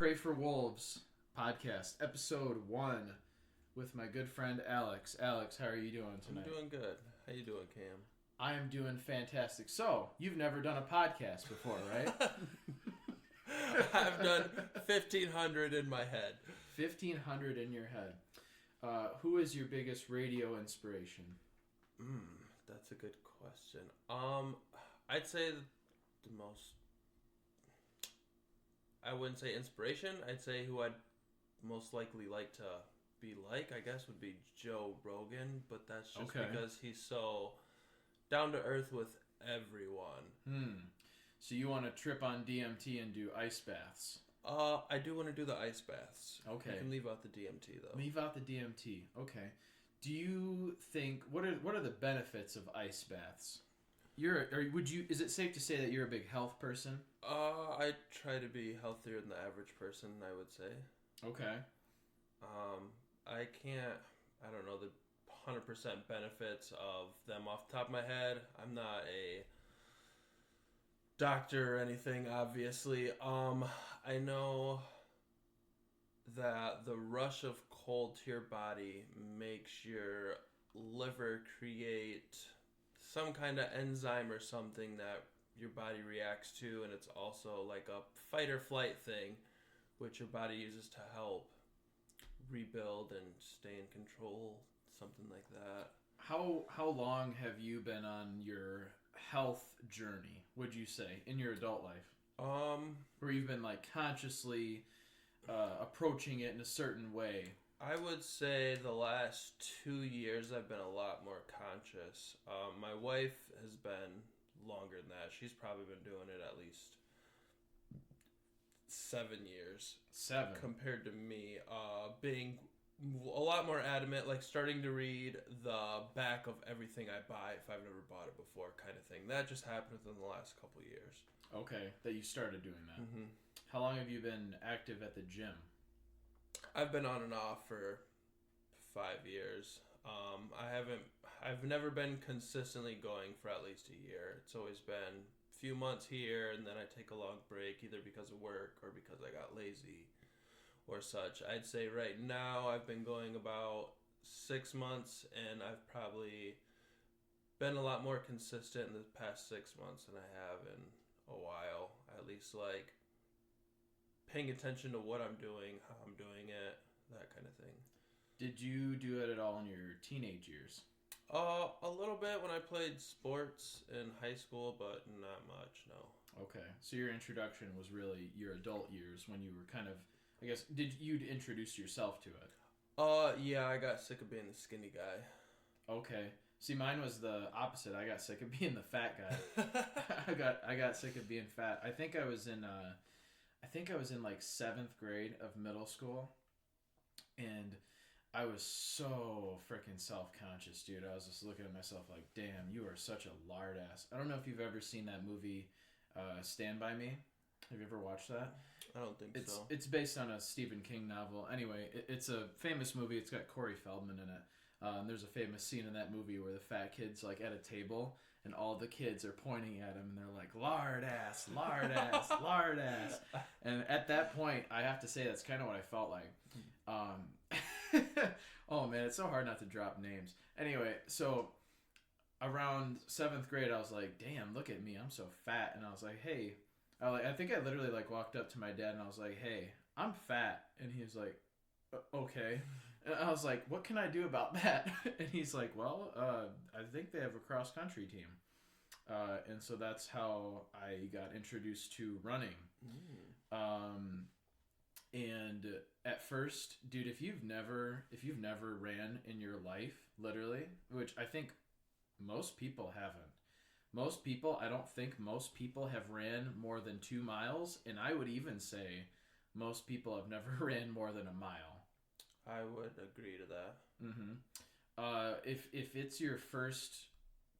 Pray for Wolves podcast, episode 1, with my good friend Alex. Alex, how are you doing tonight? I'm doing good. How you doing, Cam? I am doing fantastic. So, you've never done a podcast before, right? I've done 1,500 in my head. 1,500 in your head. Who is your biggest radio inspiration? That's a good question. I'd say the most... I wouldn't say inspiration. I'd say who I'd most likely like to be like, I guess, would be Joe Rogan. But that's just because he's so down to earth with everyone. So you want to trip on DMT and do ice baths? I do want to do the ice baths. Okay. You can leave out the DMT, though. Leave out the DMT. Okay. Do you think... What are the benefits of ice baths? Is it safe to say that you're a big health person? I try to be healthier than the average person, I would say. Okay. I don't know the 100% benefits of them off the top of my head. I'm not a doctor or anything, obviously. I know that the rush of cold to your body makes your liver create some kind of enzyme or something that your body reacts to, and it's also like a fight or flight thing, which your body uses to help rebuild and stay in control, something like that. How long have you been on your health journey, would you say, in your adult life? Where you've been like consciously approaching it in a certain way? I would say the last 2 years I've been a lot more conscious. My wife has been longer than that. She's probably been doing it at least 7 years. 7? Compared to me, being a lot more adamant, like starting to read the back of everything I buy if I've never bought it before, kind of thing. That just happened within the last couple of years. Okay, that you started doing that. Mm-hmm. How long have you been active at the gym? I've been on and off for 5 years. I've never been consistently going for at least a year. It's always been a few months here, and then I take a long break, either because of work or because I got lazy or such. I'd say right now I've been going about 6 months, and I've probably been a lot more consistent in the past 6 months than I have in a while. At least like paying attention to what I'm doing, how I'm doing it, that kind of thing. Did you do it at all in your teenage years? A little bit when I played sports in high school, but not much, no. Okay, so your introduction was really your adult years when you were kind of, I guess, did you introduce yourself to it? Yeah, I got sick of being the skinny guy. Okay. See, mine was the opposite. I got sick of being the fat guy. I got sick of being fat. I think I was in like 7th grade of middle school, and I was so freaking self-conscious, dude. I was just looking at myself like, damn, you are such a lard ass. I don't know if you've ever seen that movie, Stand By Me. Have you ever watched that? I don't think so. It's based on a Stephen King novel. Anyway, it's a famous movie. It's got Corey Feldman in it. And there's a famous scene in that movie where the fat kid's like at a table and all the kids are pointing at him and they're like, lard ass, lard ass, lard ass. And at that point, I have to say that's kind of what I felt like. Oh man, it's so hard not to drop names. Anyway, so around 7th grade, I was like, damn, look at me, I'm so fat. And I was like, hey, I think I literally like walked up to my dad and I was like, hey, I'm fat. And he was like, okay. And I was like, what can I do about that? And he's like, well, I think they have a cross-country team. And so that's how I got introduced to running. And at first, dude, if you've never ran in your life, literally, which I think most people haven't. I don't think most people have ran more than 2 miles. And I would even say most people have never ran more than a mile. I would agree to that. Mm-hmm. If it's your first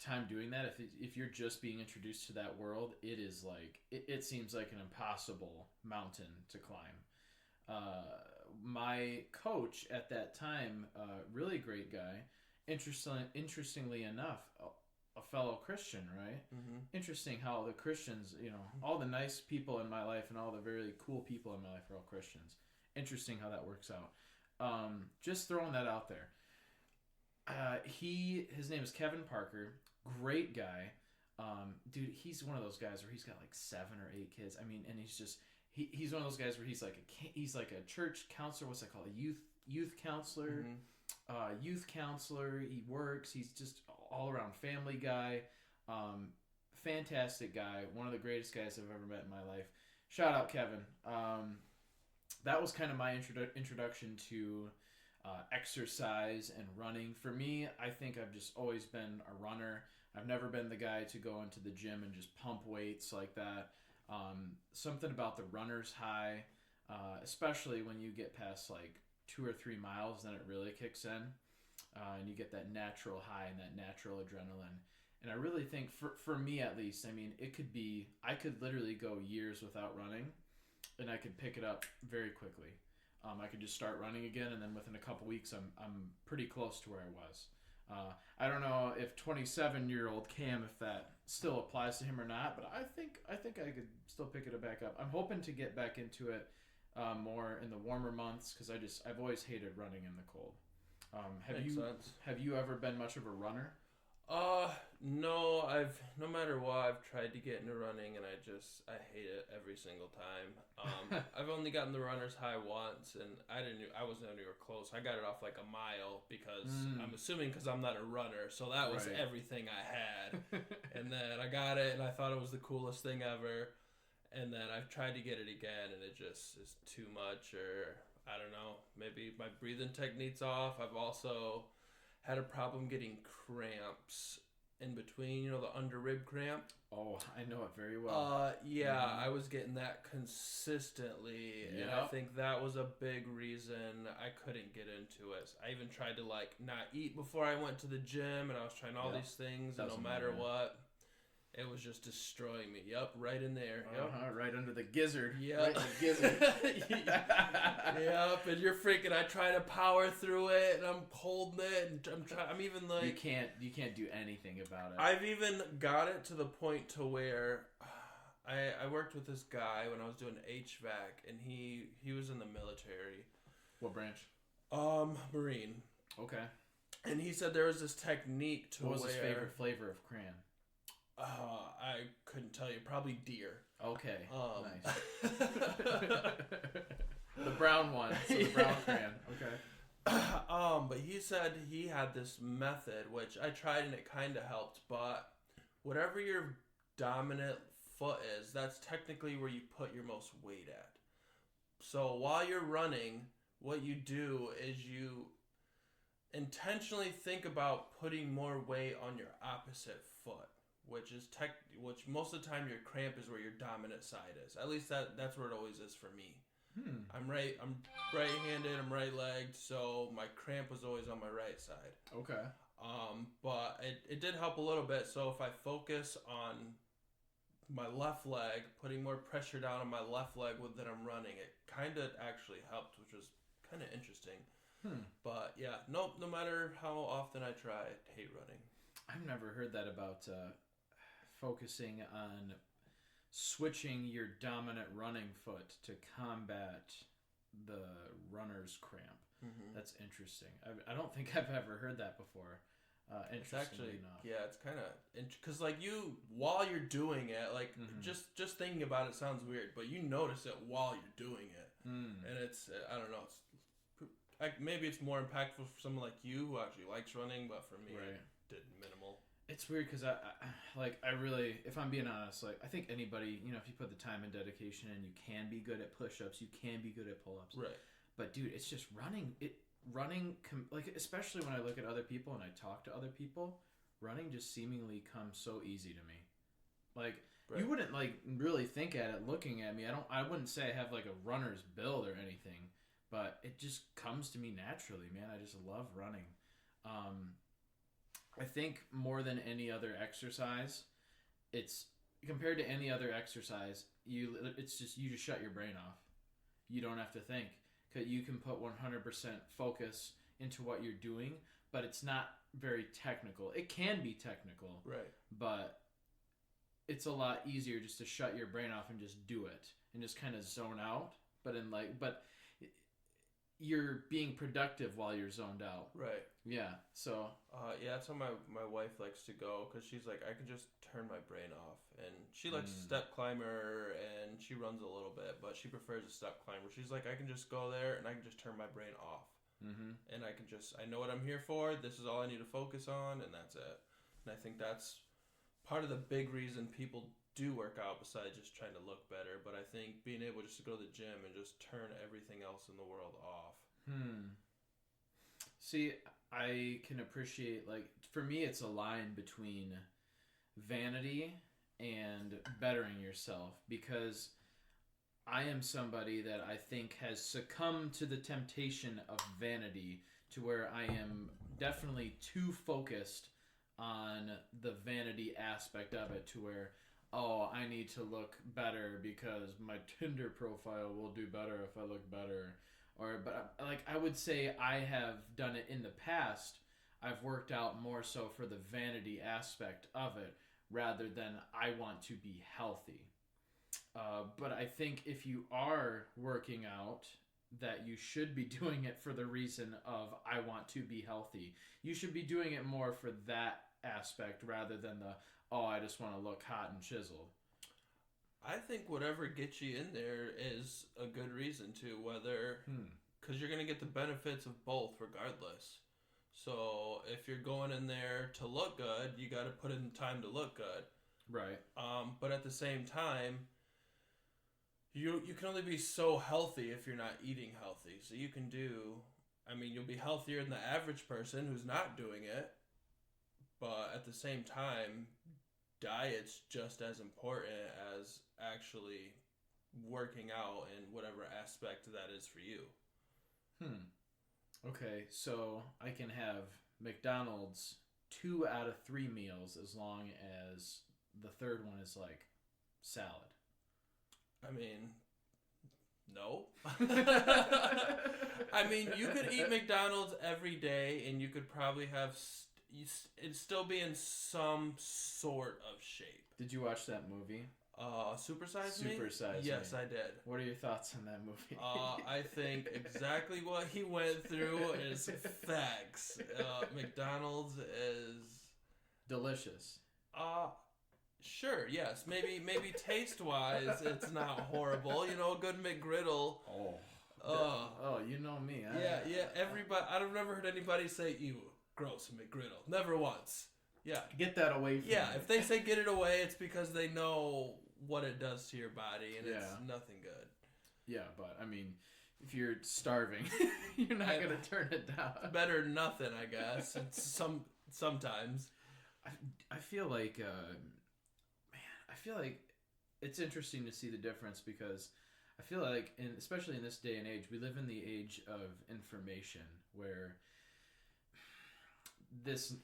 time doing that, if you're just being introduced to that world, it is like it seems like an impossible mountain to climb. My coach at that time, really great guy. Interestingly enough, a fellow Christian, right? Mm-hmm. Interesting how the Christians, all the nice people in my life and all the very cool people in my life are all Christians. Interesting how that works out. Just throwing that out there. His name is Kevin Parker. Great guy. Dude, he's one of those guys where he's got like 7 or 8 kids. I mean, and he's one of those guys where he's like a church counselor. What's that called? A youth counselor. Mm-hmm. Youth counselor. He works. He's just all around family guy. Fantastic guy. One of the greatest guys I've ever met in my life. Shout out Kevin. That was kind of my introduction to exercise and running. For me, I think I've just always been a runner. I've never been the guy to go into the gym and just pump weights like that. Something about the runner's high, especially when you get past like 2 or 3 miles, then it really kicks in. And you get that natural high and that natural adrenaline. And I really think, for me at least, I mean, I could literally go years without running, and I could pick it up very quickly. I could just start running again, and then within a couple weeks, I'm pretty close to where I was. I don't know if 27-year-old Cam, if that still applies to him or not, but I think I could still pick it back up. I'm hoping to get back into it more in the warmer months, because I've always hated running in the cold. Have you ever been much of a runner? No, no matter what, I've tried to get into running, and I hate it every single time. I've only gotten the runner's high once, and I wasn't anywhere close. I got it off like a mile because I'm assuming because I'm not a runner, so that was everything I had. And then I got it, and I thought it was the coolest thing ever. And then I've tried to get it again, and it just is too much, or I don't know, maybe my breathing technique's off. I've also had a problem getting cramps in between, the under rib cramp. Oh, I know it very well. I was getting that consistently, and I think that was a big reason I couldn't get into it. I even tried to not eat before I went to the gym, and I was trying all these things, and no matter what, it was just destroying me. Yep, right in there. Yep. Right under the gizzard. Yep. Right in the gizzard. Yep, and you're freaking. I try to power through it, and I'm holding it, and I'm even like. You can't do anything about it. I've even got it to the point to where I worked with this guy when I was doing HVAC, and he was in the military. What branch? Marine. Okay. And he said there was this technique to What was his favorite flavor of crayon? I couldn't tell you. Probably deer. Okay. Nice. The brown one. So the brown crayon. Okay. But he said he had this method, which I tried and it kind of helped. But whatever your dominant foot is, that's technically where you put your most weight at. So while you're running, what you do is you intentionally think about putting more weight on your opposite foot. Which most of the time your cramp is where your dominant side is. At least that's where it always is for me. I'm right-handed, I'm right-legged, so my cramp was always on my right side. Okay. But it did help a little bit. So if I focus on my left leg, putting more pressure down on my left leg that I'm running, it kind of actually helped, which was kind of interesting. But yeah, no matter how often I try, I hate running. I've never heard that about focusing on switching your dominant running foot to combat the runner's cramp. That's interesting. I don't think I've ever heard that before. It's actually enough. Yeah, it's kind of because while you're doing it, just thinking about it sounds weird, but you notice it while you're doing it, and it's I don't know. Maybe it's more impactful for someone like you who actually likes running, but for me, it did minimal. It's weird because I really, if I'm being honest, I think anybody, if you put the time and dedication in, you can be good at push-ups, you can be good at pull-ups. Right. But dude, it's just running. Especially when I look at other people and I talk to other people, running just seemingly comes so easy to me. You wouldn't really think at it looking at me. I wouldn't say I have a runner's build or anything, but it just comes to me naturally, man. I just love running. I think more than any other exercise, it's compared to any other exercise, you just shut your brain off. You don't have to think. You can put 100% focus into what you're doing, but it's not very technical. It can be technical, Right. but it's a lot easier just to shut your brain off and just do it and just kind of zone out. But you're being productive while you're zoned out. Right. Yeah. So. Yeah, that's how my wife likes to go, because she's like, I can just turn my brain off, and she likes a step climber, and she runs a little bit, but she prefers a step climber. She's like, I can just go there and I can just turn my brain off, and I know what I'm here for. This is all I need to focus on, and that's it. And I think that's part of the big reason people do work out, besides just trying to look better. But I think being able just to go to the gym and just turn everything else in the world off. See, I can appreciate, like, for me, it's a line between vanity and bettering yourself, because I am somebody that I think has succumbed to the temptation of vanity, to where I am definitely too focused on the vanity aspect of it, to where, oh, I need to look better because my Tinder profile will do better if I look better. But I would say I have done it in the past. I've worked out more so for the vanity aspect of it, rather than I want to be healthy. But I think if you are working out, that you should be doing it for the reason of, I want to be healthy. You should be doing it more for that aspect, rather than the, oh, I just want to look hot and chiseled. I think whatever gets you in there is a good reason to, whether, because you're going to get the benefits of both regardless. So if you're going in there to look good, you got to put in time to look good. Right. But at the same time, you can only be so healthy if you're not eating healthy. So you can you'll be healthier than the average person who's not doing it. But at the same time, diet's just as important as actually working out in whatever aspect that is for you. Okay, so I can have McDonald's 2 out of 3 meals, as long as the third one is like salad. I mean, no. I mean, you could eat McDonald's every day and you could probably have it'd still be in some sort of shape. Did you watch that movie? Super Size Me? Super Size Me. Yes, I did. What are your thoughts on that movie? I think exactly what he went through is facts. McDonald's is delicious. Sure, yes. Maybe taste-wise, it's not horrible. You know, a good McGriddle. Oh, you know me. Yeah. Everybody. I've never heard anybody say, "Ew, gross McGriddle." Never once. Yeah. Get that away from me. Yeah, if they say get it away, it's because they know what it does to your body, and it's nothing good. Yeah, but I mean, if you're starving, you're not gonna turn it down. Better than nothing, I guess. It's sometimes. I feel like, I feel like it's interesting to see the difference, because I feel like, especially in this day and age, we live in the age of information, where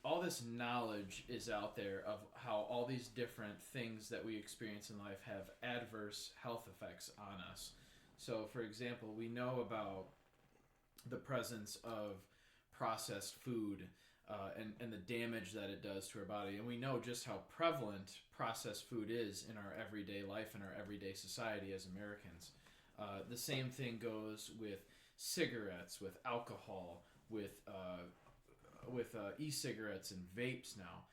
all this knowledge is out there of how all these different things that we experience in life have adverse health effects on us. So, for example, we know about the presence of processed food and the damage that it does to our body. And we know just how prevalent processed food is in our everyday life and our everyday society as Americans. The same thing goes with cigarettes, with alcohol, with e-cigarettes and vapes now.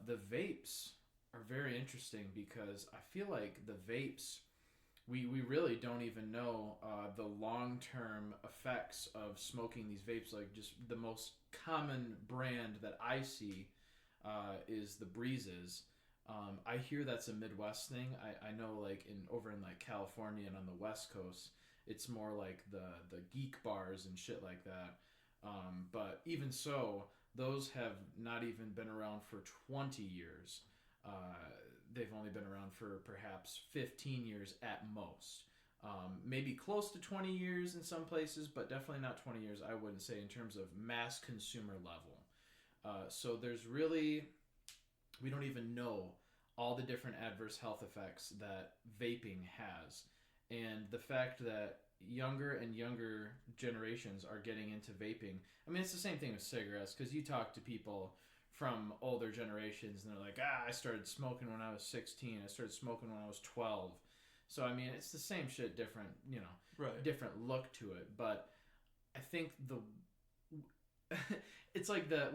The vapes are very interesting, because I feel like the vapes, we really don't even know the long-term effects of smoking these vapes. Like, just the most common brand that I see is the Breezes. I hear that's a Midwest thing. I know, like, over in like California and on the West Coast, it's more like the geek bars and shit like that. But even so, those have not even been around for 20 years. They've only been around for perhaps 15 years at most. Maybe close to 20 years in some places, but definitely not 20 years, I wouldn't say, in terms of mass consumer level. So there's really, we don't even know all the different adverse health effects that vaping has. And the fact that younger and younger generations are getting into vaping. I mean, it's the same thing with cigarettes, because you talk to people from older generations and they're like, I started smoking when I was 16. I started smoking when I was 12. So, I mean, it's the same shit, different, Right. different look to it. But I think it's like the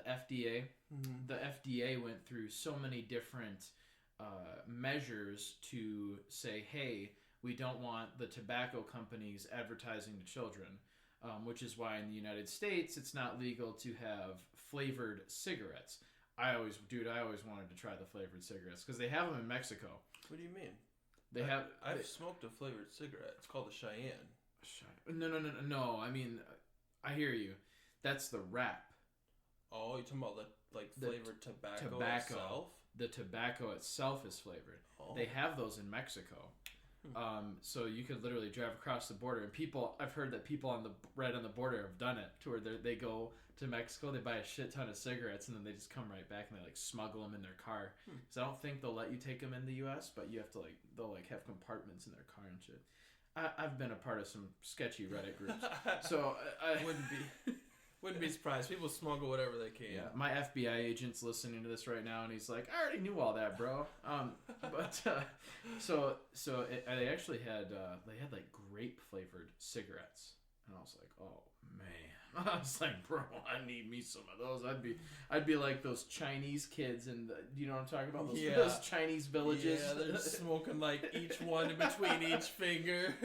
FDA? Mm-hmm. The FDA went through so many different measures to say, hey, we don't want the tobacco companies advertising to children, which is why in the United States it's not legal to have flavored cigarettes. I always wanted to try the flavored cigarettes because they have them in Mexico. What do you mean? I've smoked a flavored cigarette. It's called a Cheyenne. No. I mean, I hear you. That's the wrap. Oh, you're talking about the flavored tobacco itself? The tobacco itself is flavored. Oh. They have those in Mexico. So you could literally drive across the border, and I've heard that people right on the border have done it, to where they go to Mexico, they buy a shit ton of cigarettes, and then they just come right back and they smuggle them in their car. So I don't think they'll let you take them in the U.S., but you have to they'll have compartments in their car and shit. I've been a part of some sketchy Reddit groups, so I wouldn't be surprised. People smuggle whatever they can. Yeah, my FBI agent's listening to this right now, and he's like, "I already knew all that, bro." They actually had grape flavored cigarettes, and I was like, "Oh man." I was like, bro, I need me some of those. I'd be like those Chinese kids, and you know what I'm talking about? Those Chinese villages. Yeah, they're smoking each one in between each finger.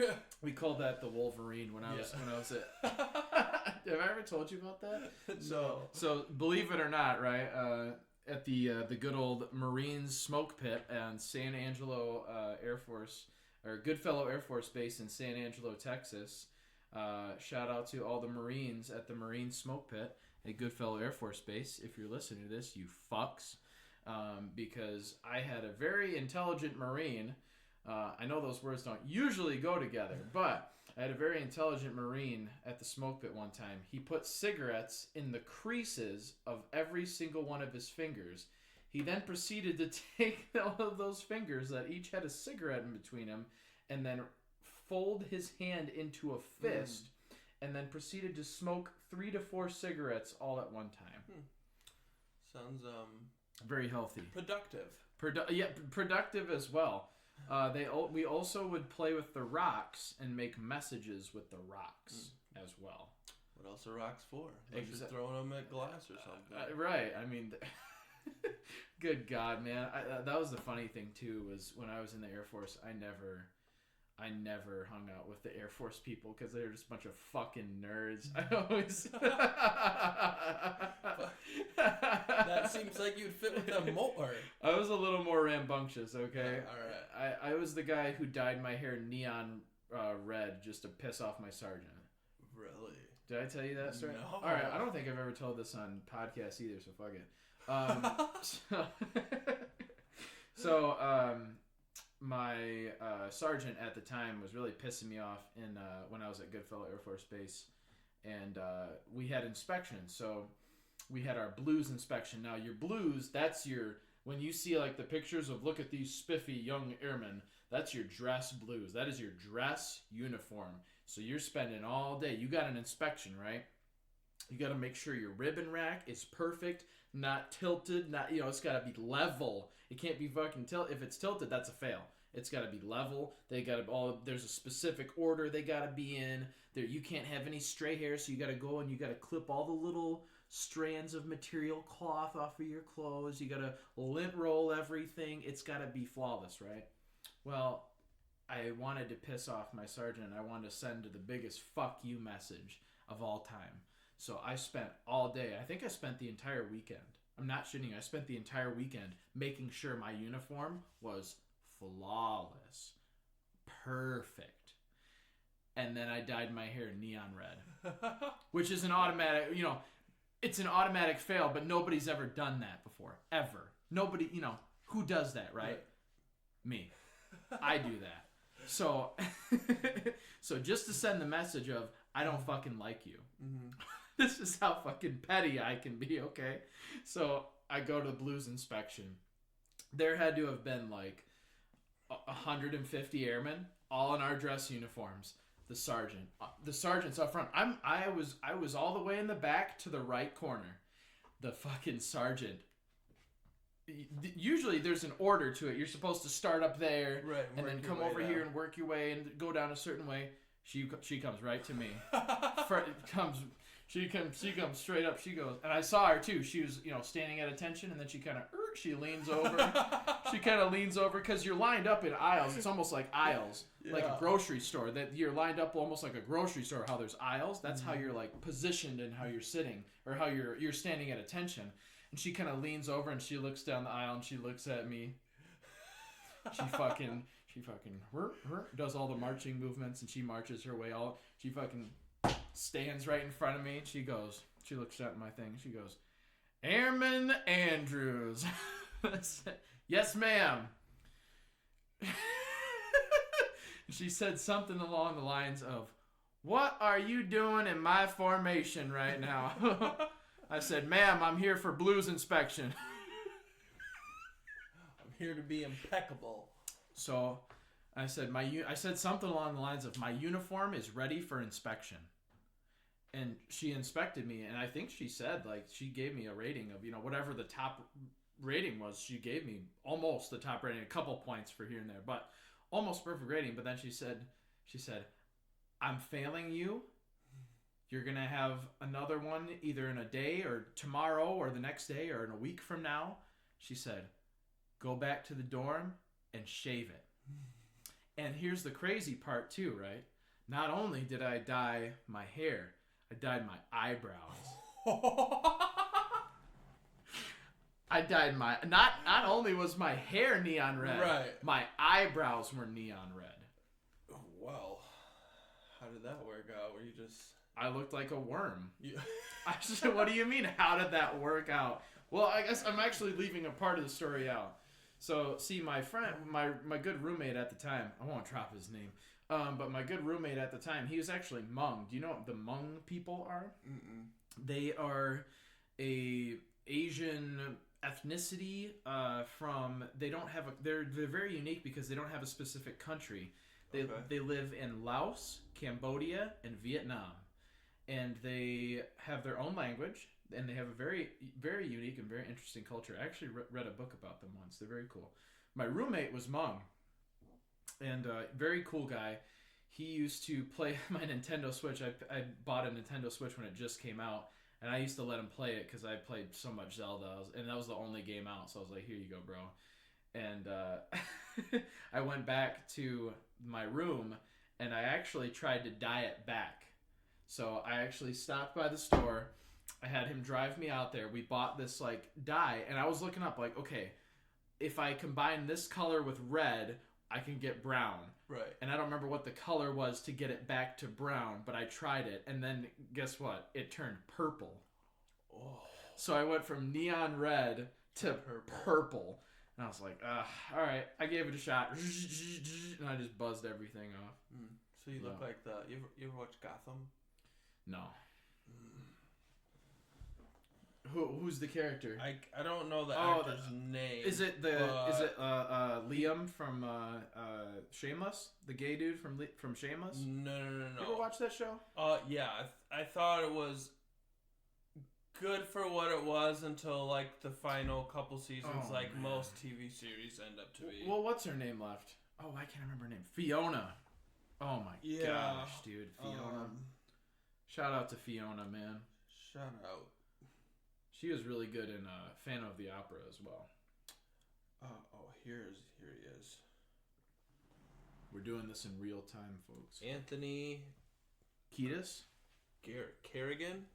We called that the Wolverine when I was at. Have I ever told you about that? No. So believe it or not, right? At the good old Marines smoke pit and San Angelo Air Force, or Goodfellow Air Force Base in San Angelo, Texas. Shout out to all the Marines at the Marine Smoke Pit at Goodfellow Air Force Base. If you're listening to this, you fucks. Because I had a very intelligent Marine. I know those words don't usually go together, but I had a very intelligent Marine at the smoke pit one time. He put cigarettes in the creases of every single one of his fingers. He then proceeded to take all of those fingers that each had a cigarette in between them and then fold his hand into a fist, and then proceeded to smoke 3 to 4 cigarettes all at one time. Sounds very healthy. Productive. Productive as well. We also would play with the rocks and make messages with the rocks as well. What else are rocks for? Just throwing them at glass or something. Right. I mean, good God, man. That was the funny thing too. Was when I was in the Air Force, I never hung out with the Air Force people because they were just a bunch of fucking nerds. I always. That seems like you'd fit with them more. I was a little more rambunctious, okay? All right. I was the guy who dyed my hair neon red just to piss off my sergeant. Really? Did I tell you that story? No. All right. I don't think I've ever told this on podcasts either, so fuck it. My sergeant at the time was really pissing me off when I was at Goodfellow Air Force Base, and we had inspections. So we had our blues inspection. Now your blues, that's when you see the pictures of look at these spiffy young airmen, that's your dress blues. That is your dress uniform. So you're spending all day. You got an inspection, right? You got to make sure your ribbon rack is perfect, not tilted, it's got to be level. It can't be fucking tilted. If it's tilted, that's a fail. It's got to be level. There's a specific order they got to be in. There, you can't have any stray hairs, so you got to go and you got to clip all the little strands of material cloth off of your clothes. You got to lint roll everything. It's got to be flawless, right? Well, I wanted to piss off my sergeant. I wanted to send the biggest fuck you message of all time. So I spent all day. I think I spent the entire weekend. I'm not shitting. I spent the entire weekend making sure my uniform was flawless. Perfect. And then I dyed my hair neon red. Which is an automatic, it's an automatic fail, but nobody's ever done that before. Ever. Nobody, who does that, right? Me. I do that. So, just to send the message of, I don't fucking like you. Mm-hmm. This is how fucking petty I can be, okay? So I go to the blues inspection. There had to have been 150 airmen, all in our dress uniforms. the sergeant. The sergeant's up front. I was all the way in the back to the right corner. The fucking sergeant. Usually there's an order to it. You're supposed to start up there, right, and then come over here and work your way and go down a certain way. She comes right to me. She comes straight up. She goes, and I saw her too. She was, standing at attention, and then she kind of she leans over. She kind of leans over because you're lined up in aisles. It's almost like aisles, like a grocery store. That you're lined up almost like a grocery store. How there's aisles. That's how you're like positioned and how you're sitting or how you're standing at attention. And she kind of leans over and she looks down the aisle and she looks at me. She fucking does all the marching movements and she marches her way out. She fucking stands right in front of me. She looks at my thing. She goes, Airman Andrews. Yes, ma'am. She said something along the lines of, what are you doing in my formation right now? I said, ma'am, I'm here for blues inspection. I'm here to be impeccable. So I said, I said something along the lines of, my uniform is ready for inspection. And she inspected me, and I think she said, she gave me a rating of, whatever the top rating was, she gave me almost the top rating, a couple points for here and there, but almost perfect rating. But then she said, I'm failing you. You're going to have another one either in a day or tomorrow or the next day or in a week from now. She said, go back to the dorm and shave it. And here's the crazy part too, right? Not only did I dye my hair, I dyed my eyebrows. I dyed not only was my hair neon red, right, my eyebrows were neon red. Well, how did that work out? Were you just... I looked like a worm. I said, what do you mean? How did that work out? Well, I guess I'm actually leaving a part of the story out. So, see, my friend, my good roommate at the time, I won't drop his name, but my good roommate at the time, he was actually Hmong. Do you know what the Hmong people are? Mm-mm. They are a Asian ethnicity they're very unique because they don't have a specific country. They live in Laos, Cambodia, and Vietnam. And they have their own language, and they have a very, very unique and very interesting culture. I actually read a book about them once. They're very cool. My roommate was Hmong, and very cool guy. He used to play my Nintendo Switch. I bought a Nintendo Switch when it just came out, and I used to let him play it because I played so much Zelda, and that was the only game out, so I was like, here you go, bro. And I went back to my room, and I actually tried to dye it back. So I actually stopped by the store. I had him drive me out there. We bought this dye, and I was looking up okay, if I combine this color with red, I can get brown. Right. And I don't remember what the color was to get it back to brown, but I tried it, and then guess what? It turned purple. Oh. So I went from neon red to purple. And I was like, all right. I gave it a shot, and I just buzzed everything off. So you look like you ever watch Gotham? No. Who's the character? I don't know the actor's name. Is it Liam from Shameless? The gay dude from Shameless? No. You ever watch that show? Yeah. I thought it was good for what it was until the final couple seasons, most TV series end up to be. Well, what's her name left? Oh, I can't remember her name. Fiona. Oh my gosh, dude, Fiona. Shout out to Fiona, man. Shout out. She was really good in Phantom of the Opera as well. Here he is. We're doing this in real time, folks. Anthony Kiedis? Kerrigan?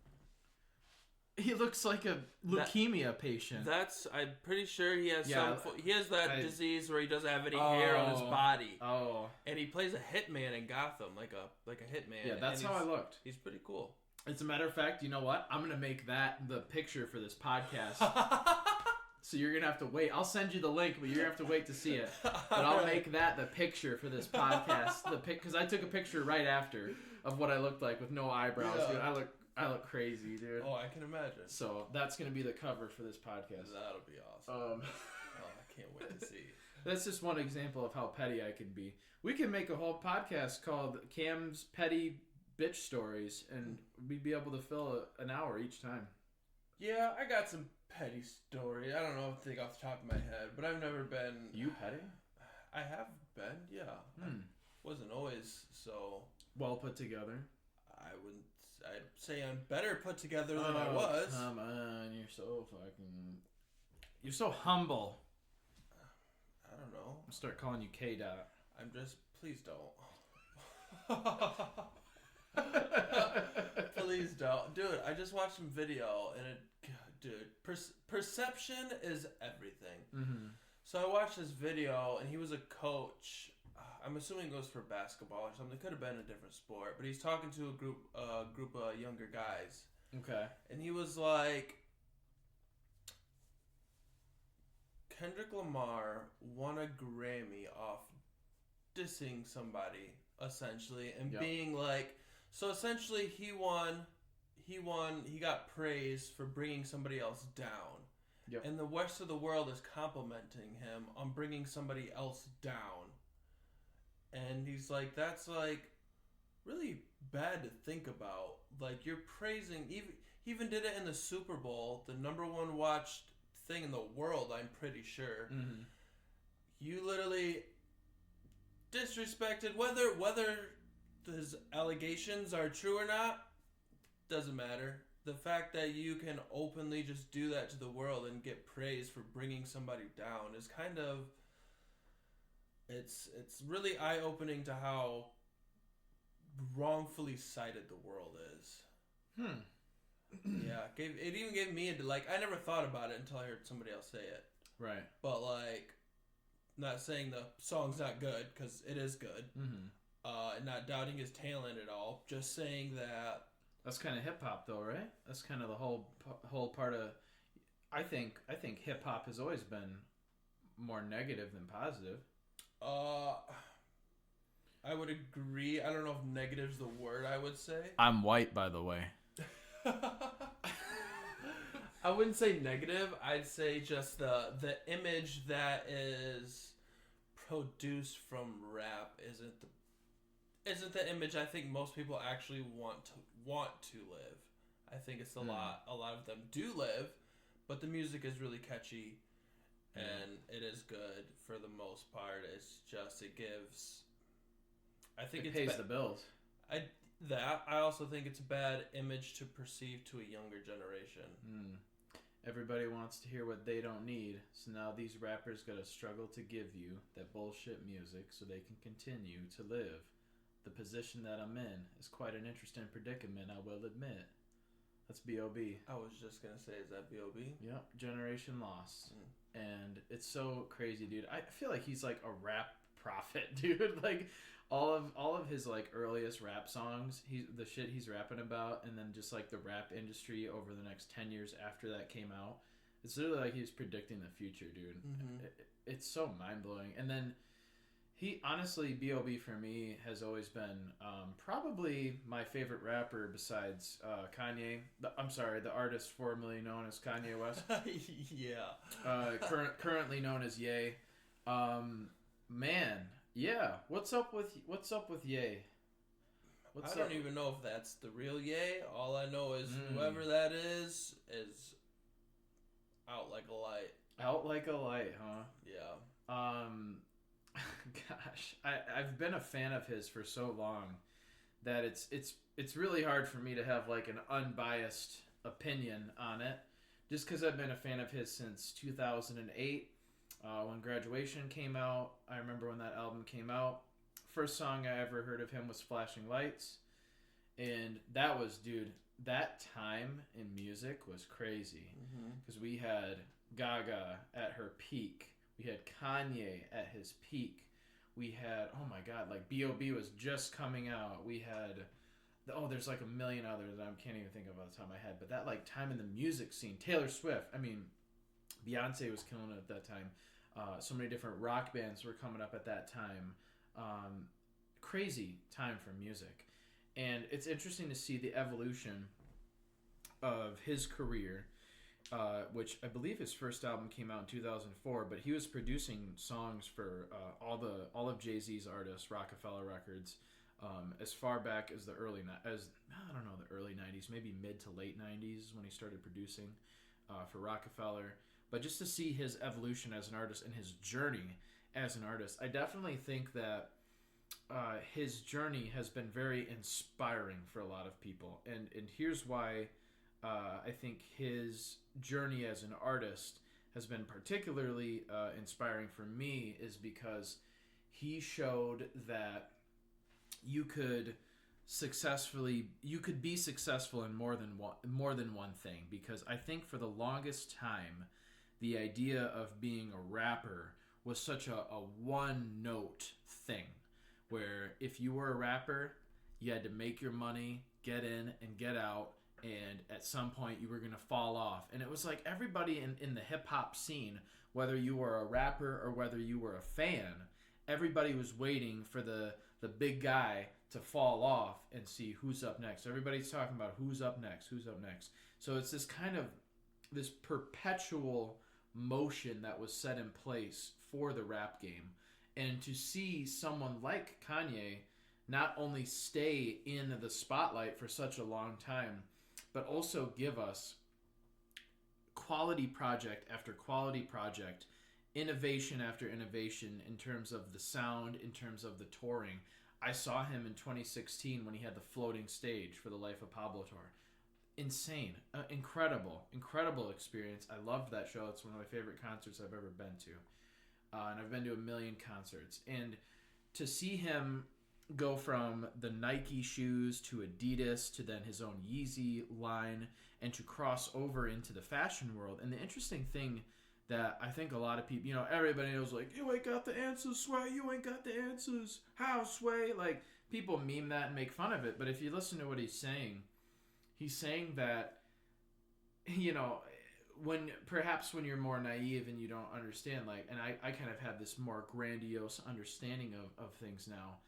He looks like a leukemia patient. I'm pretty sure he has disease where he doesn't have any hair on his body. Oh. And he plays a hitman in Gotham, like a hitman. Yeah, that's how I looked. He's pretty cool. As a matter of fact, you know what? I'm going to make that the picture for this podcast. So you're going to have to wait. I'll send you the link, but you're going to have to wait to see it. But I'll make that the picture for this podcast. Because I took a picture right after of what I looked like with no eyebrows. Yeah. Dude, I look crazy, dude. Oh, I can imagine. So that's going to be the cover for this podcast. That'll be awesome. I can't wait to see. That's just one example of how petty I can be. We can make a whole podcast called Cam's Petty Bitch Stories, and we'd be able to fill an hour each time. Yeah, I got some petty story. I don't know, think off the top of my head, but I've never been. You petty? I have been, yeah. I wasn't always so well put together. I'd say I'm better put together than I was. Come on, you're so humble. I don't know. I'll start calling you K-Dot. I'm just, please don't. Please don't. Dude, I just watched some video and perception is everything. Mm-hmm. So I watched this video and he was a coach. I'm assuming it goes for basketball or something. It could have been a different sport, but he's talking to a group of younger guys. Okay. And he was like, Kendrick Lamar won a Grammy off dissing somebody, essentially, and being like, so essentially he got praise for bringing somebody else down. Yep. And the rest of the world is complimenting him on bringing somebody else down. And he's like, that's like really bad to think about. Like, you're praising, he even did it in the Super Bowl, the #1 watched thing in the world, I'm pretty sure. Mm-hmm. You literally disrespected, whether his allegations are true or not, doesn't matter. The fact that you can openly just do that to the world and get praise for bringing somebody down is kind of, it's really eye-opening to how wrongfully cited the world is. Yeah, it even gave me I never thought about it until I heard somebody else say it. Right. But not saying the song's not good, because it is good. Mm-hmm. Not doubting his talent at all. Just saying that. That's kind of hip hop, though, right? That's kind of the whole part of. I think hip hop has always been more negative than positive. I would agree. I don't know if negative's the word I would say. I'm white, by the way. I wouldn't say negative. I'd say just the image that is produced from rap isn't the image I think most people actually want to live. I think it's a lot of them do live, but the music is really catchy and it is good for the most part. It's just it pays the bills. I also think it's a bad image to perceive to a younger generation. Everybody wants to hear what they don't need, so now these rappers gotta struggle to give you that bullshit music so they can continue to live. The position that I'm in is quite an interesting predicament, I will admit. That's B.O.B. I was just gonna say, is that B.O.B.? Yep, Generation Lost. And it's so crazy, dude. I feel like he's like a rap prophet, dude. Like all of his like earliest rap songs, the shit he's rapping about, and then just like the rap industry over the next 10 years after that came out, it's literally like he's predicting the future, dude. Mm-hmm. It's so mind-blowing. And then he, honestly, B.O.B. for me has always been probably my favorite rapper besides Kanye. The artist formerly known as Kanye West. Yeah. Currently known as Ye. Man, yeah. What's up with Ye? I don't even know if that's the real Ye. All I know is whoever that is out like a light. Out like a light, huh? Yeah. Gosh, I've been a fan of his for so long that it's really hard for me to have like an unbiased opinion on it, just because I've been a fan of his since 2008 when Graduation came out. I remember when that album came out. First song I ever heard of him was Flashing Lights, and that was, dude, that time in music was crazy because we had Gaga at her peak. We had Kanye at his peak. We had, oh my God, like B.O.B. was just coming out. We had, there's like a million others that I can't even think of off the top of my head. But that like time in the music scene, Taylor Swift, I mean, Beyonce was killing it at that time. So many different rock bands were coming up at that time. Crazy time for music. And it's interesting to see the evolution of his career which I believe his first album came out in 2004, but he was producing songs for all of Jay-Z's artists, Rockefeller Records, as far back as the early 90s, maybe mid to late 90s when he started producing for Rockefeller. But just to see his evolution as an artist and his journey as an artist, I definitely think that his journey has been very inspiring for a lot of people. And here's why I think his journey as an artist has been particularly inspiring for me, is because he showed that you could be successful in more than one thing. Because I think for the longest time, the idea of being a rapper was such a one-note thing, where if you were a rapper, you had to make your money, get in and get out, and at some point you were going to fall off. And it was like everybody in the hip-hop scene, whether you were a rapper or whether you were a fan, everybody was waiting for the big guy to fall off and see who's up next. Everybody's talking about who's up next. So it's this kind of this perpetual motion that was set in place for the rap game. And to see someone like Kanye not only stay in the spotlight for such a long time, but also give us quality project after quality project, innovation after innovation in terms of the sound, in terms of the touring. I saw him in 2016 when he had the floating stage for the Life of Pablo tour. Insane. Incredible experience. I loved that show. It's one of my favorite concerts I've ever been to. And I've been to a million concerts. And to see him go from the Nike shoes to Adidas to then his own Yeezy line, and to cross over into the fashion world. And the interesting thing that I think a lot of people, everybody knows, like, you ain't got the answers, Sway, you ain't got the answers. How, Sway? Like, people meme that and make fun of it. But if you listen to what he's saying that, when you're more naive and you don't understand, like, and I kind of have this more grandiose understanding of things now,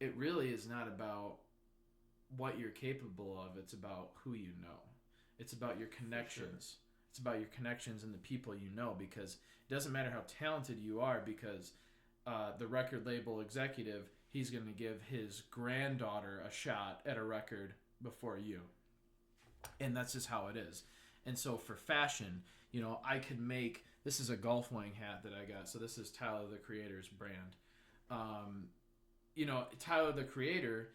it really is not about what you're capable of. It's about who you know. It's about your connections. Sure. It's about your connections and the people you know, because it doesn't matter how talented you are, because the record label executive, he's going to give his granddaughter a shot at a record before you. And that's just how it is. And so for fashion, I could make, this is a golf wang hat that I got. So this is Tyler, the Creator's brand. Tyler, the Creator,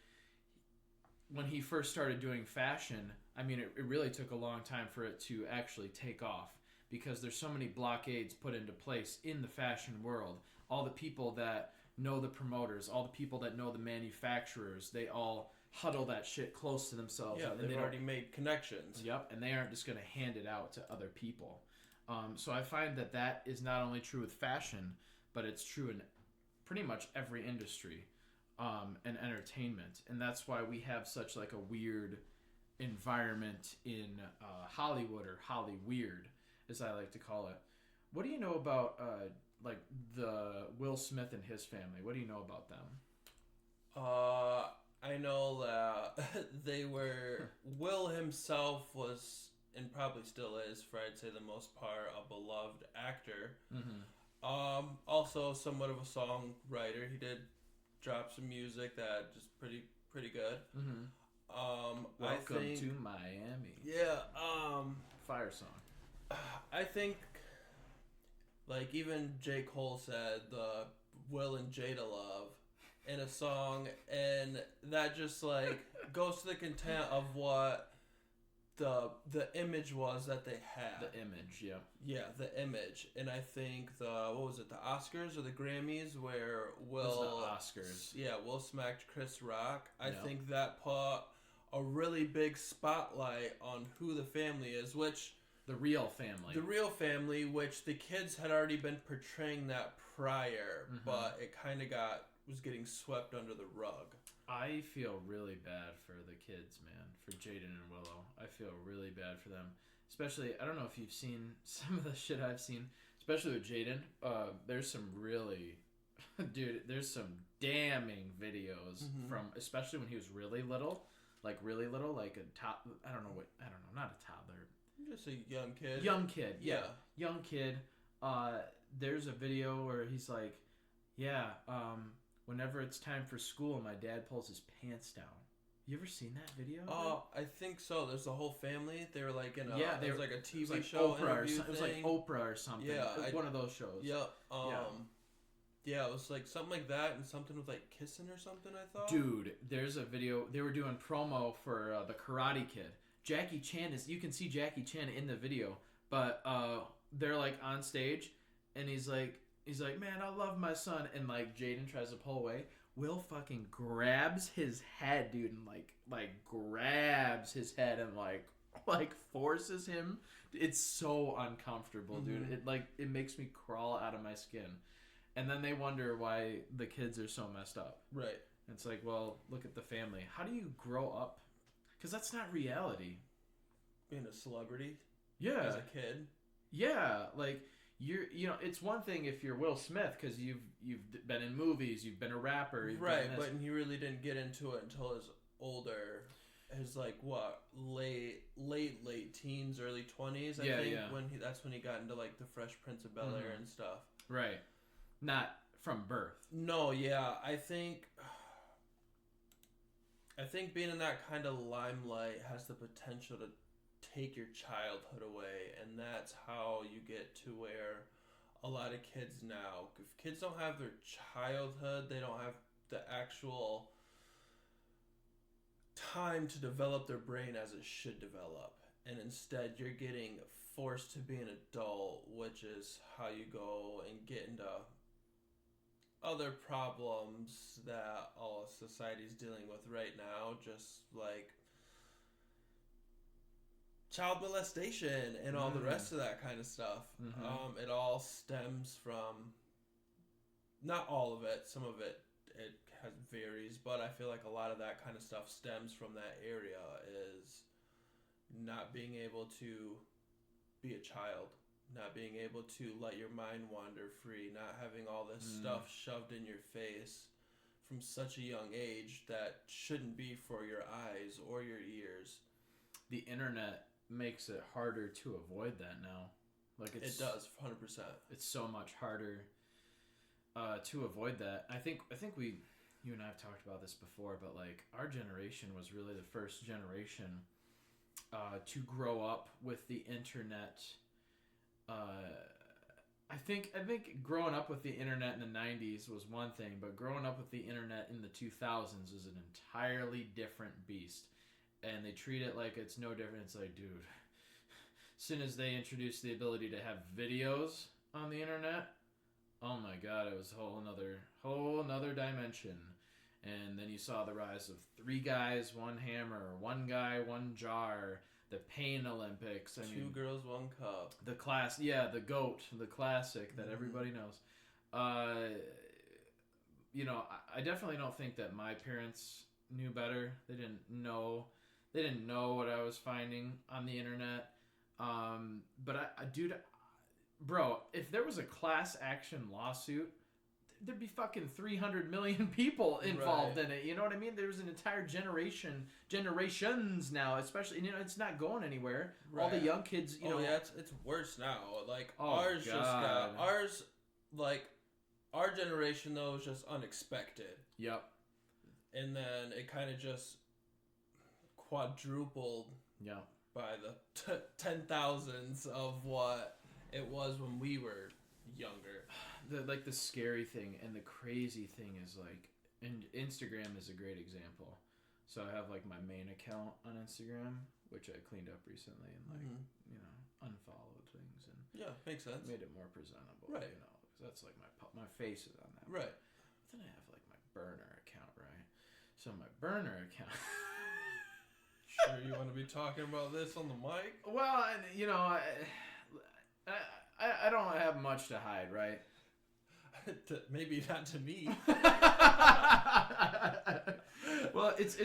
when he first started doing fashion, I mean, it really took a long time for it to actually take off, because there's so many blockades put into place in the fashion world. All the people that know the promoters, all the people that know the manufacturers, they all huddle that shit close to themselves. Yeah, they've already made connections. Yep, and they aren't just going to hand it out to other people. So I find that is not only true with fashion, but it's true in pretty much every industry and entertainment. And that's why we have such like a weird environment in Hollywood, or Hollyweird, as I like to call it. What do you know about like the Will Smith and his family? What do you know about them? I know that they were, Will himself was, and probably still is, for I'd say the most part, a beloved actor. Mm-hmm. Also somewhat of a songwriter. He did drop some music that just pretty good. Mm-hmm. Welcome to Miami. Yeah. Fire song. I think, like, even J. Cole said the Will and Jada love in a song, and that just like goes to the content of what the image was that they had. The image, yeah. Yeah, the image. And I think the Oscars or the Grammys, where Will... The Oscars. Yeah, Will smacked Chris Rock. I think that put a really big spotlight on who the family is, which... The real family. The real family, which the kids had already been portraying that prior, mm-hmm. but it kind of was getting swept under the rug. I feel really bad for the kids, man. For Jaden and Willow. I feel really bad for them. Especially, I don't know if you've seen some of the shit I've seen, especially with Jaden. There's some really... Dude, there's some damning videos mm-hmm. from... Especially when he was really little. Like a not a toddler. Just a young kid. Young kid, yeah. Young kid. There's a video where he's like, yeah, whenever it's time for school, my dad pulls his pants down. You ever seen that video? Oh, I think so. There's a whole family. They were like in a they was like a TV like show Oprah interview it was like Oprah or something. Yeah, it was one of those shows. Yeah. Yeah, it was like something like that and something with like kissing or something, I thought. Dude, there's a video. They were doing promo for the Karate Kid. Jackie Chan you can see Jackie Chan in the video, but they're like on stage and he's like, man, I love my son. And like Jaden tries to pull away. Will fucking grabs his head, dude, and like grabs his head and like forces him. It's so uncomfortable, dude. It makes me crawl out of my skin. And then they wonder why the kids are so messed up. Right. It's like, well, look at the family. How do you grow up? Because that's not reality. Being a celebrity. Yeah. As a kid. Yeah, like it's one thing if you're Will Smith because you've been in movies, you've been a rapper, right? But he really didn't get into it until his older, his like what late teens, early 20s. I think that's when he got into like the Fresh Prince of Bel-Air and stuff. Right, not from birth. No, yeah, I think being in that kind of limelight has the potential to take your childhood away, and that's how you get to where a lot of kids now, if kids don't have their childhood, they don't have the actual time to develop their brain as it should develop, and instead you're getting forced to be an adult, which is how you go and get into other problems that all society's dealing with right now, just like child molestation and all the rest of that kind of stuff. It all stems from, not all of it, some of it varies, but I feel like a lot of that kind of stuff stems from that area, is not being able to be a child, not being able to let your mind wander free, not having all this stuff shoved in your face from such a young age that shouldn't be for your eyes or your ears. The internet makes it harder to avoid that now. Like it does, 100%. It's so much harder to avoid that. I think you and I have talked about this before, but like our generation was really the first generation to grow up with the internet. I think growing up with the internet in the 90s was one thing, but growing up with the internet in the 2000s was an entirely different beast. And they treat it like it's no different. It's like, dude, as soon as they introduced the ability to have videos on the internet, oh my god, it was a whole another dimension. And then you saw the rise of 3 guys, 1 hammer, 1 guy, 1 jar, the Pain Olympics. 2 girls, 1 cup. The the GOAT, the classic that everybody knows. I definitely don't think that my parents knew better. They didn't know what I was finding on the internet. But bro, if there was a class action lawsuit, there'd be fucking 300 million people involved in it. You know what I mean? There's an entire generations now, especially, it's not going anywhere. Right. All the young kids, it's worse now. Like our generation though is just unexpected. Yep. And then it kind of just quadrupled by the 10,000s of what it was when we were younger. The scary thing and the crazy thing is like, and Instagram is a great example. So I have like my main account on Instagram, which I cleaned up recently and unfollowed things and makes sense. Made it more presentable, right? Because that's like my face is on that, right? But then I have like my burner account, right? So my burner account. Sure, you want to be talking about this on the mic? Well, I don't have much to hide, right? Maybe not to me. Well, it's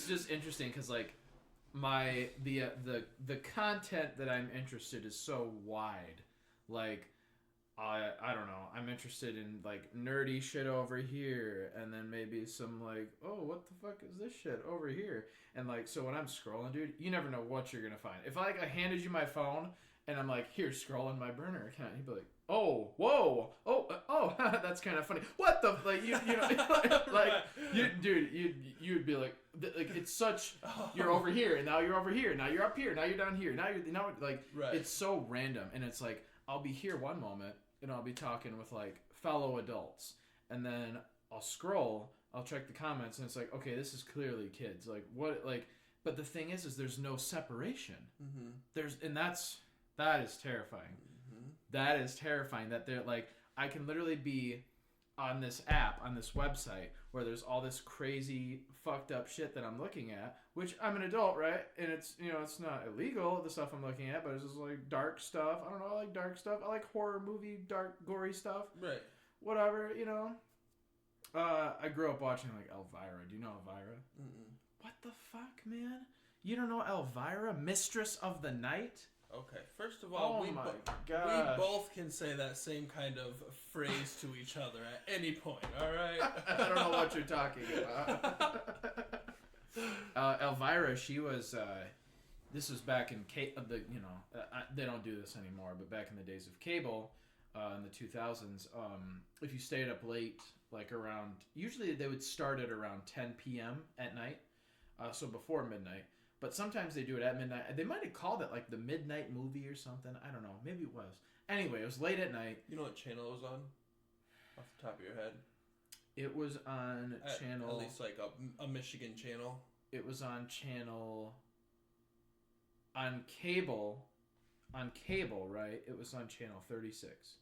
just interesting because like the content that I'm interested is so wide. Like I don't know. I'm interested in like nerdy shit over here, and then maybe some like, oh, what the fuck is this shit over here? And like, so when I'm scrolling, dude, you never know what you're gonna find. If I handed you my phone and I'm like, here, scroll in my burner account, you'd be like, oh, whoa, oh, that's kind of funny. What the like you know like you dude you'd be like it's such you're over here and now you're over here now you're up here now you're down here now you're like it's so random and it's like I'll be here one moment. And I'll be talking with like fellow adults, and then I'll scroll, I'll check the comments, and it's like, okay, this is clearly kids. Like what? Like, but the thing is there's no separation. Mm-hmm. That is terrifying. Mm-hmm. That is terrifying. That they're like, I can literally be on this app, on this website, where there's all this crazy fucked up shit that I'm looking at, which I'm an adult, right? And it's, it's not illegal, the stuff I'm looking at, but it's just like dark stuff. I don't know, I like dark stuff. I like horror movie, dark, gory stuff. Right. Whatever, I grew up watching like Elvira. Do you know Elvira? Mm-mm. What the fuck, man? You don't know Elvira, Mistress of the Night? Okay, first of all, we both can say that same kind of phrase to each other at any point, all right? I don't know what you're talking about. Elvira, she was, this was back in, they don't do this anymore, but back in the days of cable, in the 2000s, if you stayed up late, like around, usually they would start at around 10 p.m. at night, so before midnight. But sometimes they do it at midnight. They might have called it like the Midnight Movie or something. I don't know. Maybe it was. Anyway, it was late at night. You know what channel it was on? Off the top of your head? It was on channel... At least like a Michigan channel. It was on channel... On cable, right? It was on channel 36.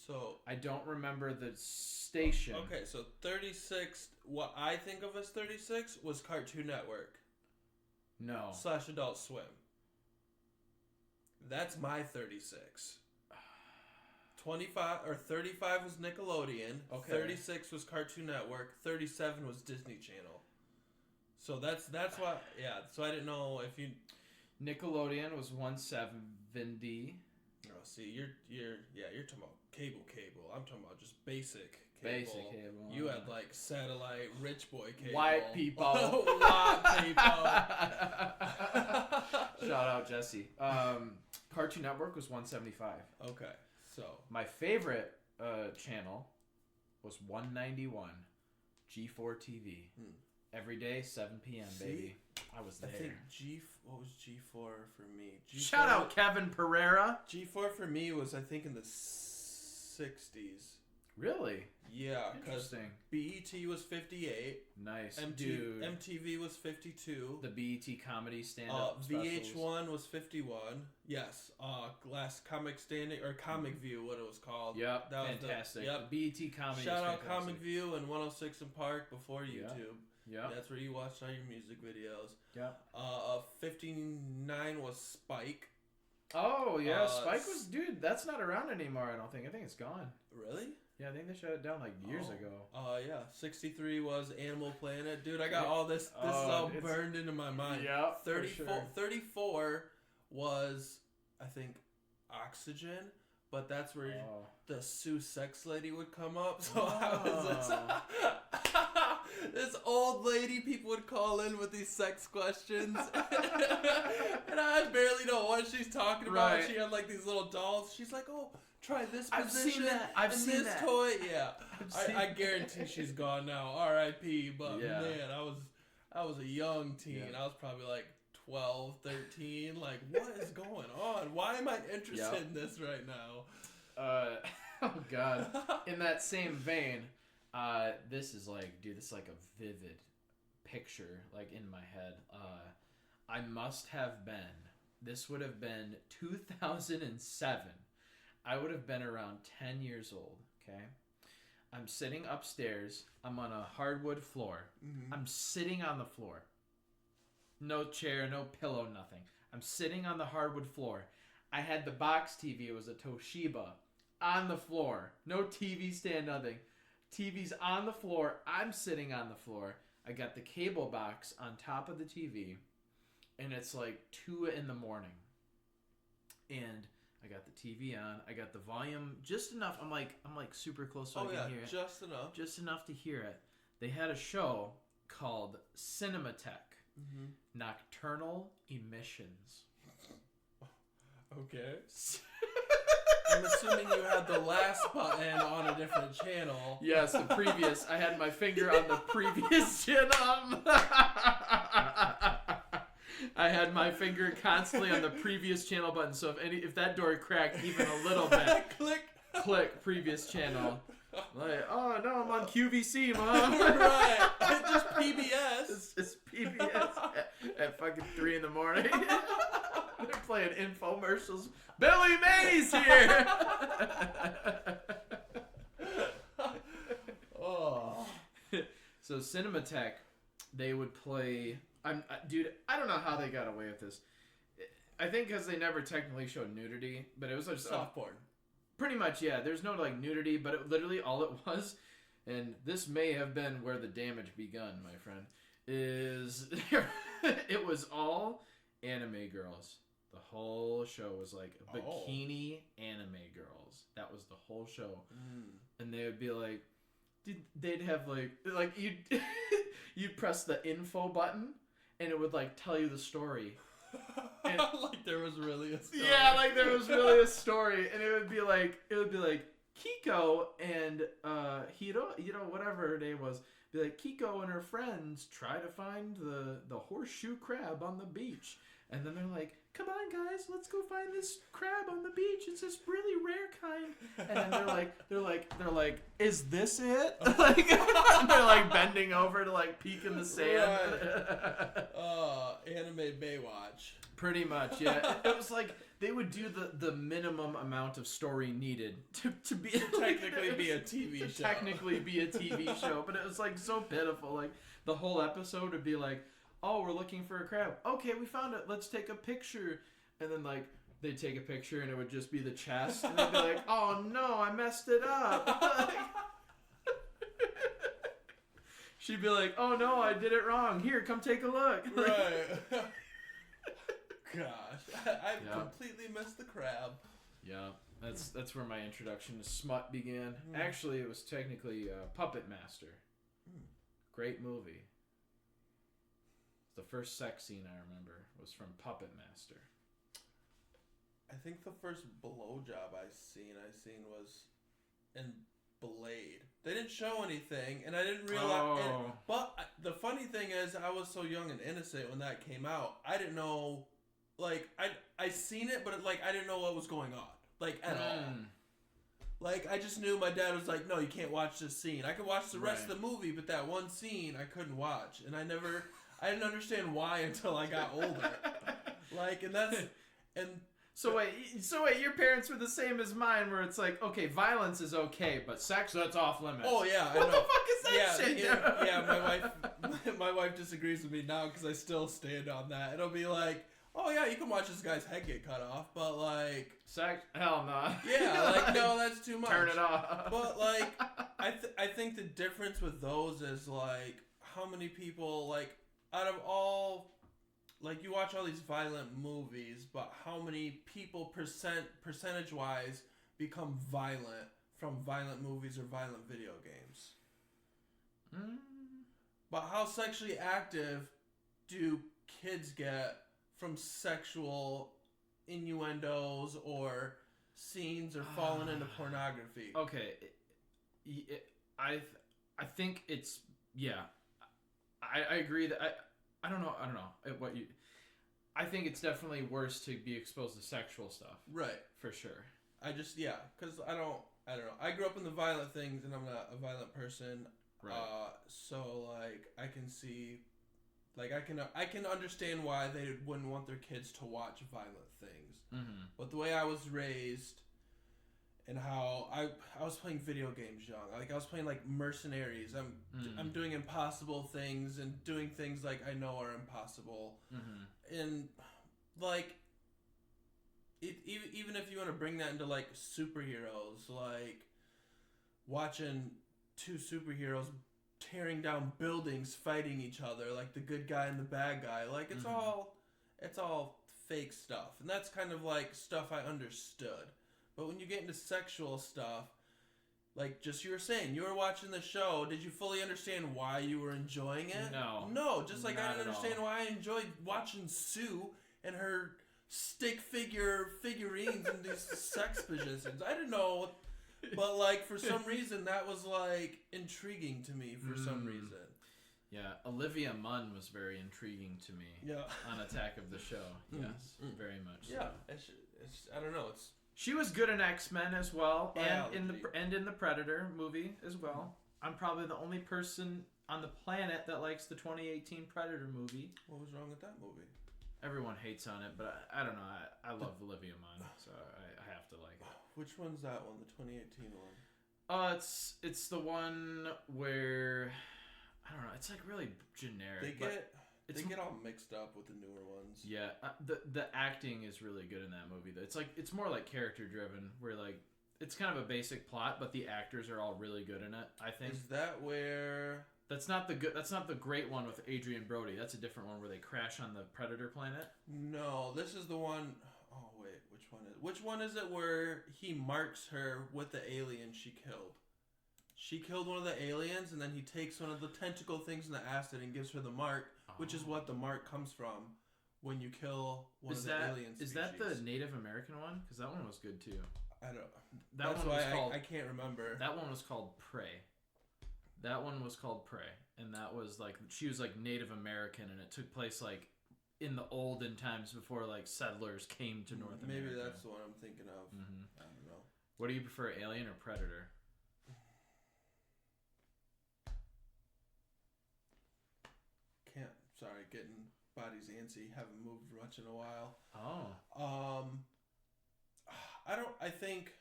So... I don't remember the station. Okay, so 36... What I think of as 36 was Cartoon Network. No. / Adult Swim. That's my 36. 25 or 35 was Nickelodeon. Okay. 36 was Cartoon Network. 37 was Disney Channel. So that's why. Yeah. So I didn't know if you. Nickelodeon was 170. Oh, see, you're talking about cable. I'm talking about just basic cable. Basic cable. You had like satellite, rich boy cable. White people. White people. Shout out Jesse. Cartoon Network was 175. Okay, so my favorite channel was 191. G4 TV. Every day, 7 p.m. Baby. I was there. I think what was G4 for me? G4, shout out Kevin Pereira. G4 for me was I think in the 60s. Really? Yeah, because BET was 58. Nice. Dude. MTV was 52. The BET comedy stand-up VH1 was 51. Yes. Last Comic Standing or Comic View, what it was called. Yep. That was fantastic. Yep. BET comedy. Shout out Comic View and 106 in Park before YouTube. Yeah. That's where you watched all your music videos. Yeah. 59 was Spike. Oh yeah, Spike was that's not around anymore. I don't think. I think it's gone. Really? Yeah, I think they shut it down like years ago. Yeah. 63 was Animal Planet. Dude, I got all this. This is all burned into my mind. Yeah. 34 was, I think, Oxygen, but that's where the Sue Sex Lady would come up. So I was this old lady. People would call in with these sex questions, and I barely know what she's talking about. Right. She had like these little dolls. She's like, "Oh, try this position. I've seen this toy." Yeah, I guarantee she's gone now. R.I.P. But man, I was a young teen. I was probably like 12, 13. Like, what is going on? Why am I interested in this right now? Oh God. In that same vein, this is like a vivid picture like in my head. I must have been. This would have been 2007. I would have been around 10 years old, okay? I'm sitting upstairs. I'm on a hardwood floor. Mm-hmm. I'm sitting on the floor. No chair, no pillow, nothing. I'm sitting on the hardwood floor. I had the box TV. It was a Toshiba on the floor. No TV stand, nothing. TV's on the floor. I'm sitting on the floor. I got the cable box on top of the TV. And it's like 2 a.m. And I got the TV on. I got the volume just enough. I'm like super close so I can hear it. Just enough. Just enough to hear it. They had a show called Cinematech. Nocturnal Emissions. Okay. I'm assuming you had the last button on a different channel. Yes, the previous. I had my finger on the previous channel. I had my finger constantly on the previous channel button. So if that door cracked even a little bit, click previous channel. Like, oh no, I'm on QVC, Mom. Right. It's just PBS. It's PBS at fucking 3 in the morning. They're playing infomercials. Billy Mays here. Oh. So Cinematech, they would play. Dude, I don't know how they got away with this. I think because they never technically showed nudity, but it was like Soft porn. Pretty much, yeah. There's no like nudity, but literally all it was, and this may have been where the damage begun, my friend, is it was all anime girls. The whole show was like bikini anime girls. That was the whole show. And they would be like, they'd have like you'd press the info button, and it would like tell you the story. And, like there was really a story. Yeah, like there was really a story, and it would be like Kiko and Hiro, whatever her name was, be like Kiko and her friends try to find the horseshoe crab on the beach, and then they're like, come on guys, let's go find this crab on the beach. It's this really rare kind. And then they're like, is this it? Like, they're like bending over to like peek in the sand. Right. Anime Baywatch. Pretty much, yeah. It was like they would do the minimum amount of story needed to technically be a TV show. Technically be a TV show, but it was like so pitiful. Like the whole episode would be like, oh, we're looking for a crab. Okay, we found it. Let's take a picture. And then like they'd take a picture and it would just be the chest, and they'd be like, oh no, I messed it up. She'd be like, oh no, I did it wrong. Here, come take a look. Right. Gosh, I completely missed the crab. Yeah, that's where my introduction to smut began. Actually, it was technically Puppet Master. Great movie. The first sex scene I remember was from Puppet Master. I think the first blowjob I seen was in Blade. They didn't show anything, and I didn't realize. But the funny thing is, I was so young and innocent when that came out. I didn't know. Like I seen it, but I didn't know what was going on, like at all. Like I just knew my dad was like, "No, you can't watch this scene." I could watch the rest of the movie, but that one scene I couldn't watch, and I didn't understand why until I got older. Like, So wait, your parents were the same as mine, where it's like, okay, violence is okay, but sex, that's off limits. Oh yeah, what the fuck is that shit? Yeah, my wife disagrees with me now because I still stand on that. It'll be like, oh yeah, you can watch this guy's head get cut off, but like sex, hell no. Yeah, like no, that's too much. Turn it off. But like, I think the difference with those is like how many people like out of all. Like, you watch all these violent movies, but how many people percentage-wise become violent from violent movies or violent video games? But how sexually active do kids get from sexual innuendos or scenes or falling into pornography? Okay. I think it's... Yeah. I agree that... I don't know what you. I think it's definitely worse to be exposed to sexual stuff. Right. For sure. Because I don't know. I grew up in the violent things, and I'm not a violent person. Right. So like I can see, like I can understand why they wouldn't want their kids to watch violent things. Mm-hmm. But the way I was raised. And how I was playing video games young. Like I was playing like Mercenaries. I'm doing impossible things and doing things like I know are impossible. Mm-hmm. And like even if you want to bring that into like superheroes, like watching two superheroes tearing down buildings, fighting each other, like the good guy and the bad guy. Like it's all fake stuff. And that's kind of like stuff I understood. But when you get into sexual stuff, like just you were saying, you were watching the show. Did you fully understand why you were enjoying it? No, just like I didn't understand why I enjoyed watching Sue and her stick figurines and these sex positions. I didn't know, but like for some reason that was like intriguing to me for some reason. Yeah, Olivia Munn was very intriguing to me. Yeah. On Attack of the Show. Yes, very much. Yeah, so. it's I don't know. She was good in X-Men as well, Biology. and in the Predator movie as well. I'm probably the only person on the planet that likes the 2018 Predator movie. What was wrong with that movie? Everyone hates on it, but I don't know. I love Olivia Munn, so I have to like it. Which one's that one? The 2018 one? It's the one where I don't know. It's like really generic. They get all mixed up with the newer ones. Yeah, the acting is really good in that movie. It's more like character driven, where like it's kind of a basic plot, but the actors are all really good in it. I think. Is that where? That's not the great one with Adrian Brody. That's a different one where they crash on the Predator planet. No, this is the one. Oh wait, which one is it where he marks her with the alien she killed? She killed one of the aliens, and then he takes one of the tentacle things in the acid and gives her the mark, which is what the mark comes from when you kill one of the alien species. Is that the Native American one? Because that one was good too. I don't. That's why I can't remember. That one was called Prey. And that was like she was like Native American, and it took place like in the olden times before like settlers came to North America. Maybe that's the one I'm thinking of. Mm-hmm. I don't know. What do you prefer, Alien or Predator? Sorry, getting body's antsy. Haven't moved much in a while. Oh. I think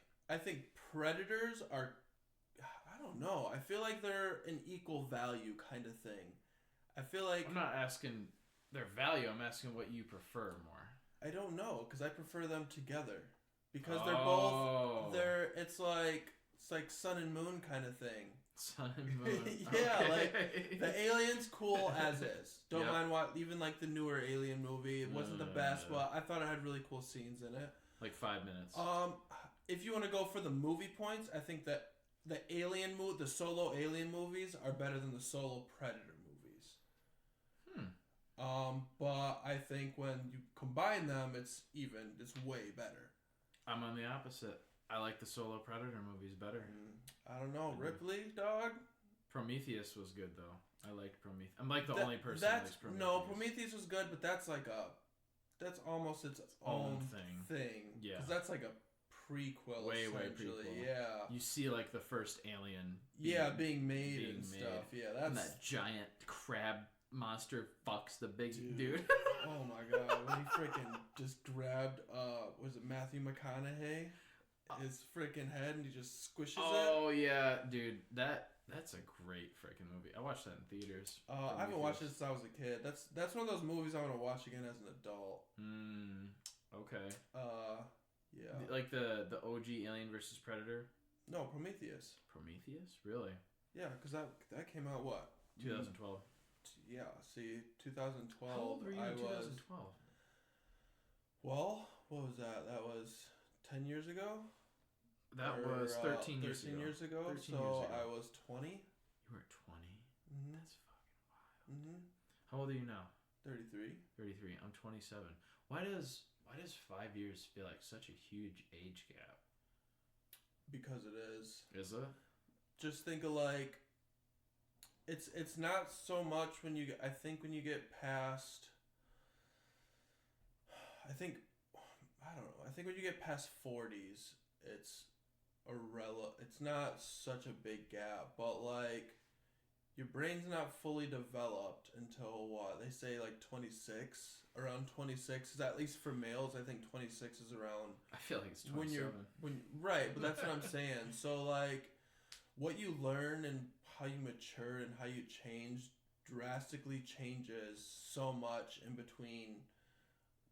Predators are. I don't know. I feel like they're an equal value kind of thing. I feel like I'm not asking their value. I'm asking what you prefer more. I don't know because I prefer them together because they're both. It's like sun and moon kind of thing. Sun and moon. Yeah, okay. like the alien's cool as is. Don't mind even like the newer Alien movie. It wasn't the best, but I thought it had really cool scenes in it. Like 5 minutes. If you want to go for the movie points, I think that the solo Alien movies are better than the solo Predator movies. But I think when you combine them, it's way better. I'm on the opposite. I like the solo Predator movies better. I don't know. Ripley, dog? Prometheus was good, though. I liked Prometheus. I'm like the only person that likes Prometheus. No, Prometheus was good, but that's almost its own thing. Yeah. Because that's like a prequel, way prequel. Yeah. You see like the first alien being made and stuff. Yeah, that's... And that giant crab monster fucks the big dude. Oh my god. When he freaking just grabbed, was it Matthew McConaughey? His freaking head and he just squishes it. Oh yeah, dude, that's a great freaking movie. I watched that in theaters. I haven't watched it since I was a kid. That's one of those movies I want to watch again as an adult. Okay. Yeah. Like the OG Alien versus Predator. No, Prometheus. Prometheus, really? Yeah, because that came out what? 2012. Yeah. See, 2012. How old were you in 2012? Well, what was that? That was 10 years ago. That was 13 years ago. 13 years ago. I was 20. You were 20? Mm-hmm. That's fucking wild. How old are you now? 33. 33. I'm 27. Why does 5 years feel like such a huge age gap? Because it is. Is it? Just think of like, it's not so much when you get past, I think when you get past 40s, it's not such a big gap, but like your brain's not fully developed until what? They say like 26, around 26 is at least for males. I think 26 is around. I feel like it's 27. Right, but that's what I'm saying. So like what you learn and how you mature and how you change drastically changes so much in between.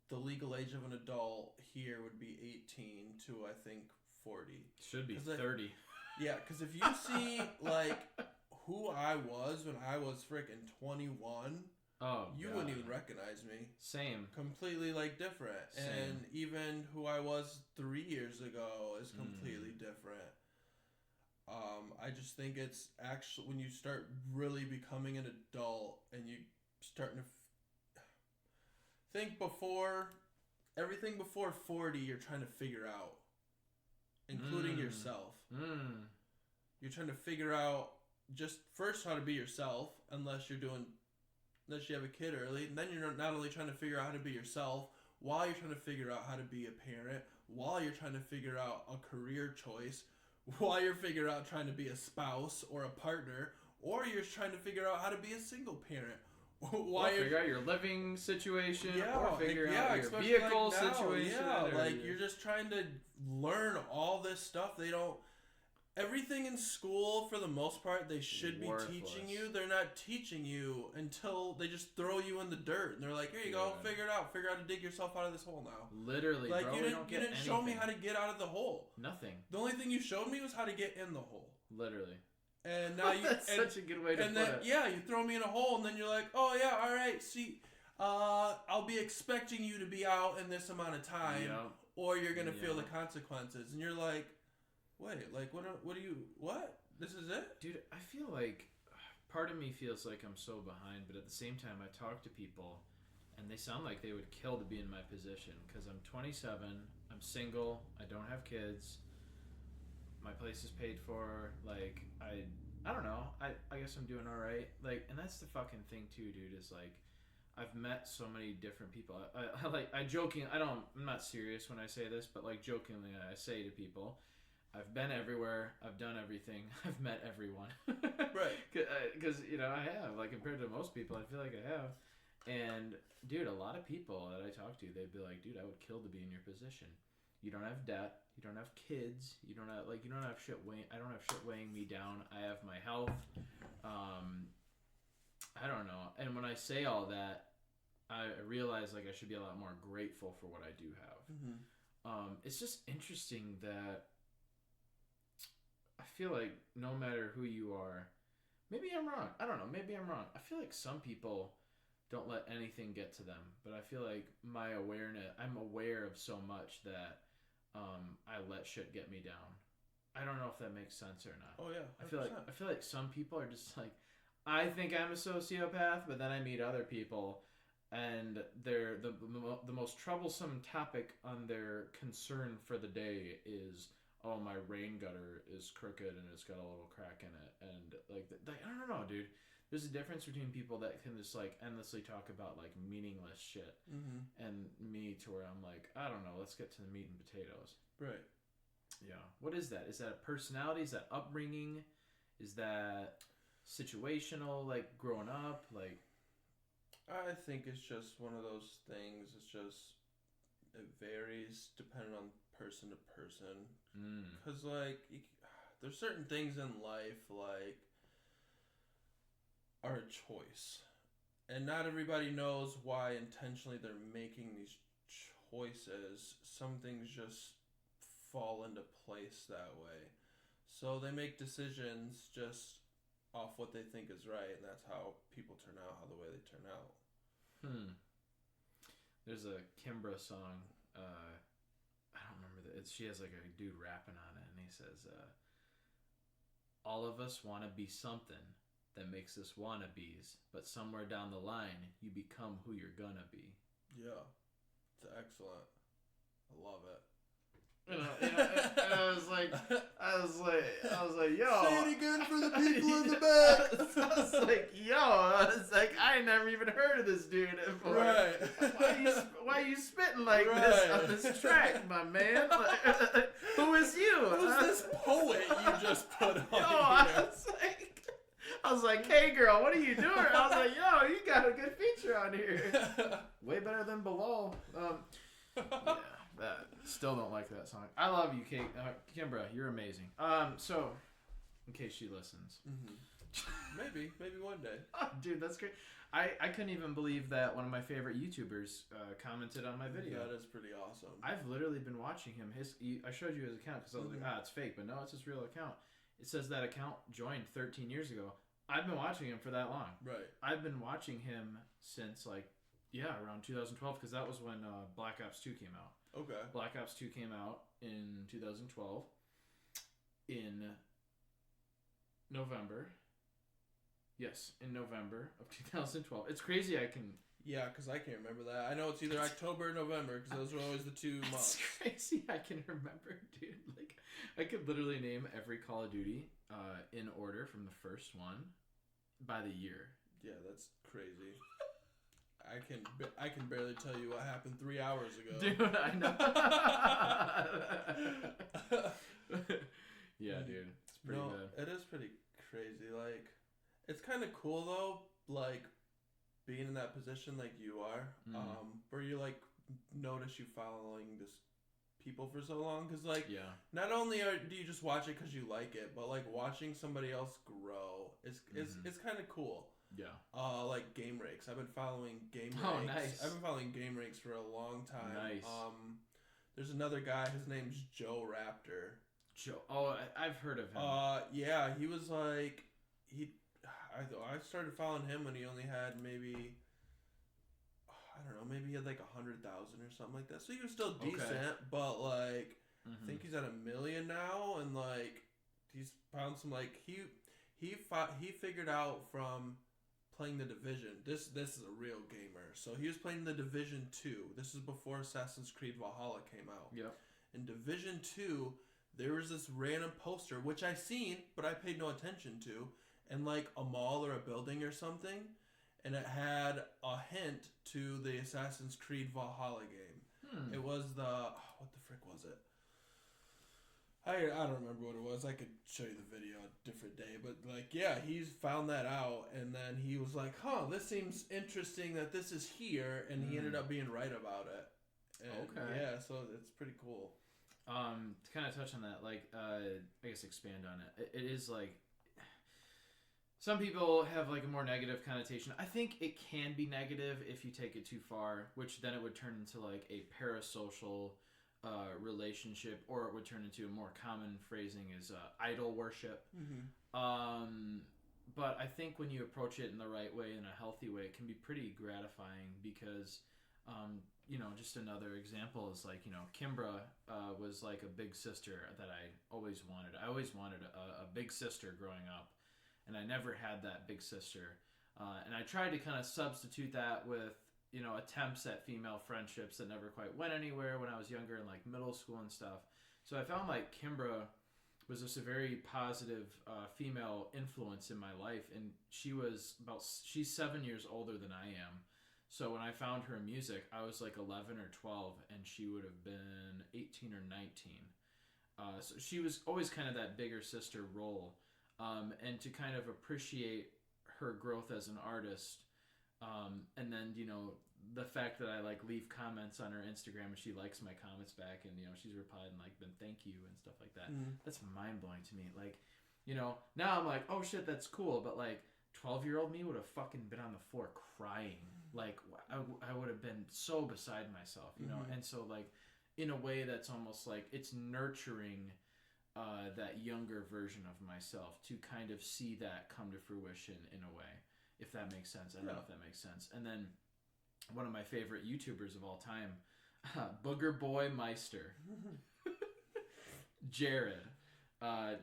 The legal age of an adult here would be 18 to, I think, 40. Should be 30. Yeah, because if you see, like, who I was when I was freaking 21 Oh, you God. wouldn't even recognize me. Same. Completely like different. Same. And even who I was 3 years ago is completely different. I just think it's actually when you start really becoming an adult and you starting to think everything before 40 you're trying to figure out, including yourself. You're trying to figure out just first how to be yourself, unless you have a kid early, and then you're not only trying to figure out how to be yourself while you're trying to figure out how to be a parent, while you're trying to figure out a career choice, while you're figuring out trying to be a spouse or a partner, or you're trying to figure out how to be a single parent. Or figure out your living situation, or figure out your vehicle situation. You're just trying to learn all this stuff. Everything in school, for the most part, they should be teaching you. They're not teaching you until they just throw you in the dirt. And they're like, here you go, figure it out. Figure out how to dig yourself out of this hole now. Literally, like, bro, you didn't show me how to get out of the hole. Nothing. The only thing you showed me was how to get in the hole. Literally. And now That's such a good way to put it. Yeah, you throw me in a hole, and then you're like, oh, yeah, all right, see, I'll be expecting you to be out in this amount of time, or you're going to feel the consequences. And you're like, wait, like, what? This is it? Dude, I feel like part of me feels like I'm so behind, but at the same time, I talk to people, and they sound like they would kill to be in my position, because I'm 27, I'm single, I don't have kids, my place is paid for, like, I don't know, I guess I'm doing alright, like, and that's the fucking thing too, dude, is like, I've met so many different people. I'm not serious when I say this, but like jokingly I say to people, I've been everywhere, I've done everything, I've met everyone. Right. Because, I have, like, compared to most people, I feel like I have. And, dude, a lot of people that I talk to, they'd be like, dude, I would kill to be in your position. You don't have debt, you don't have kids, you don't have shit I don't have shit weighing me down, I have my health, I don't know. And when I say all that, I realize, like, I should be a lot more grateful for what I do have. It's just interesting that I feel like no matter who you are, maybe I'm wrong. I don't know. Maybe I'm wrong. I feel like some people don't let anything get to them, but I feel like I'm aware of so much that I let shit get me down. I don't know if that makes sense or not. Oh yeah, 100%. I feel like some people are just like, I think I'm a sociopath, but then I meet other people, and they're the most troublesome topic on their concern for the day is, oh, my rain gutter is crooked and it's got a little crack in it. And, like, I don't know, dude. There's a difference between people that can just, like, endlessly talk about, like, meaningless shit. And me to where I'm like, I don't know, let's get to the meat and potatoes. Right. Yeah. What is that? Is that a personality? Is that upbringing? Is that situational, like, growing up? Like, I think it's just one of those things. It varies depending on person to person. Because, like, there's certain things in life, like, are a choice. And not everybody knows why intentionally they're making these choices. Some things just fall into place that way. So they make decisions just off what they think is right, and that's how people turn out, how the way they turn out. There's a Kimbra song, I don't remember she has like a dude rapping on it, and he says, all of us want to be something that makes us wannabes, but somewhere down the line, you become who you're gonna be. Yeah, it's excellent. I love it. And I was like, yo. Say it again for the people in the back. I was like, I never even heard of this dude before. Right. Why are you spitting like this on this track, my man? Who is you? Who's this poet you just put on here? I was like, hey girl, what are you doing? I was like, yo, you got a good feature on here. Way better than Below. Yeah. Still don't like that song. I love you, Kate. Kimbra, you're amazing. So, in case she listens. Maybe one day. Oh, dude, that's great. I couldn't even believe that one of my favorite YouTubers commented on my video. That is pretty awesome. I've literally been watching him. I showed you his account because I was like, it's fake. But no, it's his real account. It says that account joined 13 years ago. I've been watching him for that long. Right. I've been watching him since like, yeah, around 2012, because that was when Black Ops 2 came out. Okay. Black Ops 2 came out in 2012. In November. Yes, in November of 2012. It's crazy I can... Yeah, because I can't remember that. I know it's either October or November, because those were always the 2 months. It's crazy I can remember, dude. Like, I could literally name every Call of Duty in order from the first one by the year. Yeah, that's crazy. I can barely tell you what happened 3 hours ago. Dude, I know. Yeah, dude. It's pretty bad. It is pretty crazy. Like, it's kind of cool, though, like, being in that position like you are, where you, like, notice you following this people for so long. Because, like, not only do you just watch it because you like it, but, like, watching somebody else grow is kind of cool. Yeah. Like Game Rakes. I've been following Game Rakes. Oh, nice. I've been following Game Rakes for a long time. Nice. There's another guy. His name's Joe Raptor. Joe. Oh, I've heard of him. Yeah. He was like I started following him when he only had maybe I don't know. Maybe he had like 100,000 or something like that. So he was still decent, but like I think he's at 1 million now, and like he's found some like he figured out from playing the Division. This is a real gamer. So he was playing the Division 2. This is before Assassin's Creed Valhalla came out. Yep. In Division 2, there was this random poster, which I seen, but I paid no attention to, in like a mall or a building or something, and it had a hint to the Assassin's Creed Valhalla game. It was what the frick was it? I don't remember what it was. I could show you the video a different day. But, like, yeah, he's found that out. And then he was like, this seems interesting that this is here. And he ended up being right about it. And yeah, so it's pretty cool. To kind of touch on that, like, I guess expand on it. It is, like, some people have, like, a more negative connotation. I think it can be negative if you take it too far, which then it would turn into, like, a parasocial relationship, or it would turn into a more common phrasing is idol worship. But I think when you approach it in the right way, in a healthy way, it can be pretty gratifying because, just another example is like, Kimbra was like a big sister that I always wanted. I always wanted a big sister growing up, and I never had that big sister. And I tried to kind of substitute that with attempts at female friendships that never quite went anywhere when I was younger in like middle school and stuff. So I found like Kimbra was just a very positive female influence in my life, and she's 7 years older than I am. So when I found her music, I was like 11 or 12, and she would have been 18 or 19. So she was always kind of that bigger sister role, and to kind of appreciate her growth as an artist. And then, the fact that I like leave comments on her Instagram and she likes my comments back, and, she's replied and like been thank you and stuff like that. That's mind blowing to me. Like, now I'm like, oh shit, that's cool. But like 12-year-old me would have fucking been on the floor crying. Like I would have been so beside myself, And so like in a way that's almost like it's nurturing that younger version of myself to kind of see that come to fruition in a way. If that makes sense. I don't know if that makes sense. And then one of my favorite YouTubers of all time, Booger Boy Meister. Jared.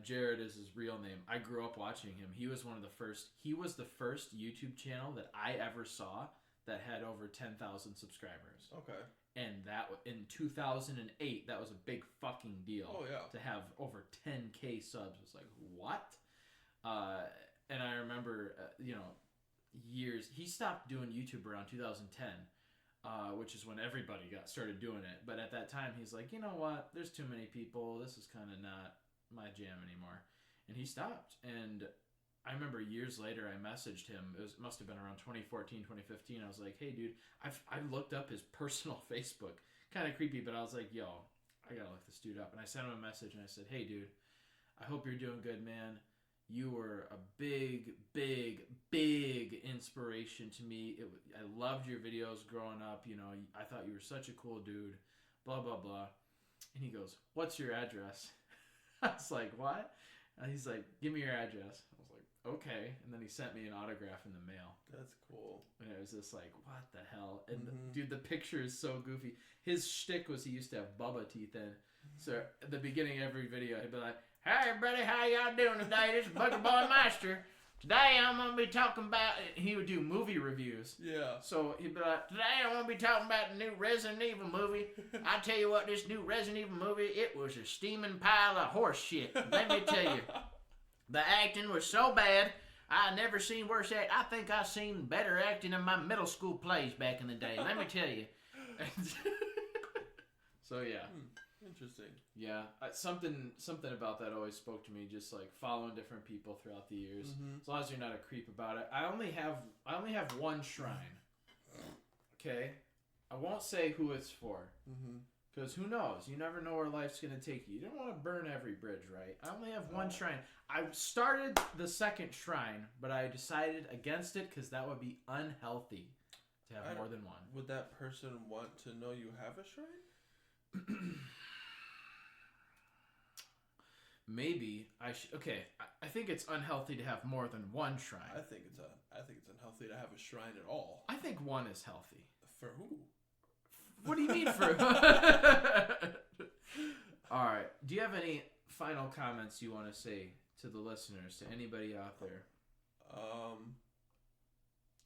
Jared is his real name. I grew up watching him. He was the first YouTube channel that I ever saw that had over 10,000 subscribers. Okay. And that in 2008, that was a big fucking deal. Oh, yeah. To have over 10K subs. It was like, what? And I remember, years. He stopped doing YouTube around 2010, which is when everybody started doing it. But at that time, he's like, you know what? There's too many people. This is kind of not my jam anymore. And he stopped. And I remember years later, I messaged him. It must have been around 2014, 2015. I was like, hey, dude, I looked up his personal Facebook. Kind of creepy, but I was like, yo, I got to look this dude up. And I sent him a message, and I said, hey, dude, I hope you're doing good, man. You were a big, big, big inspiration to me. I loved your videos growing up. I thought you were such a cool dude. Blah, blah, blah. And he goes, what's your address? I was like, what? And he's like, give me your address. I was like, okay. And then he sent me an autograph in the mail. That's cool. And it was just like, what the hell? And dude, the picture is so goofy. His shtick was he used to have Bubba teeth in. So at the beginning of every video, he'd be like, "Hey everybody, how y'all doing today? This is Bugger Boy Meister. Today I'm gonna be talking about." He would do movie reviews. Yeah. So he'd be like, "Today I'm gonna be talking about the new Resident Evil movie. I tell you what, this new Resident Evil movie, it was a steaming pile of horse shit. Let me tell you, the acting was so bad. I never seen worse act. I think I seen better acting in my middle school plays back in the day. Let me tell you." So yeah. Interesting. Yeah, something about that always spoke to me. Just like following different people throughout the years, as long as you're not a creep about it. I only have one shrine. Okay, I won't say who it's for, because who knows? You never know where life's gonna take you. You don't want to burn every bridge, right? I only have one shrine. I started the second shrine, but I decided against it because that would be unhealthy to have more than one. Would that person want to know you have a shrine? Maybe I should. Okay, I think it's unhealthy to have more than one shrine. I think it's unhealthy to have a shrine at all. I think one is healthy. For who? What do you mean for? All right. Do you have any final comments you want to say to the listeners, to anybody out there?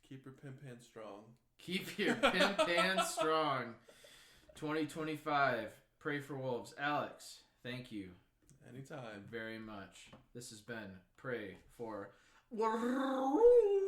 Keep your pimp hand strong. Keep your pimp hand strong. 2025. Pray for Wolves. Alex, thank you. Anytime. Very much. This has been Pray for Wolves.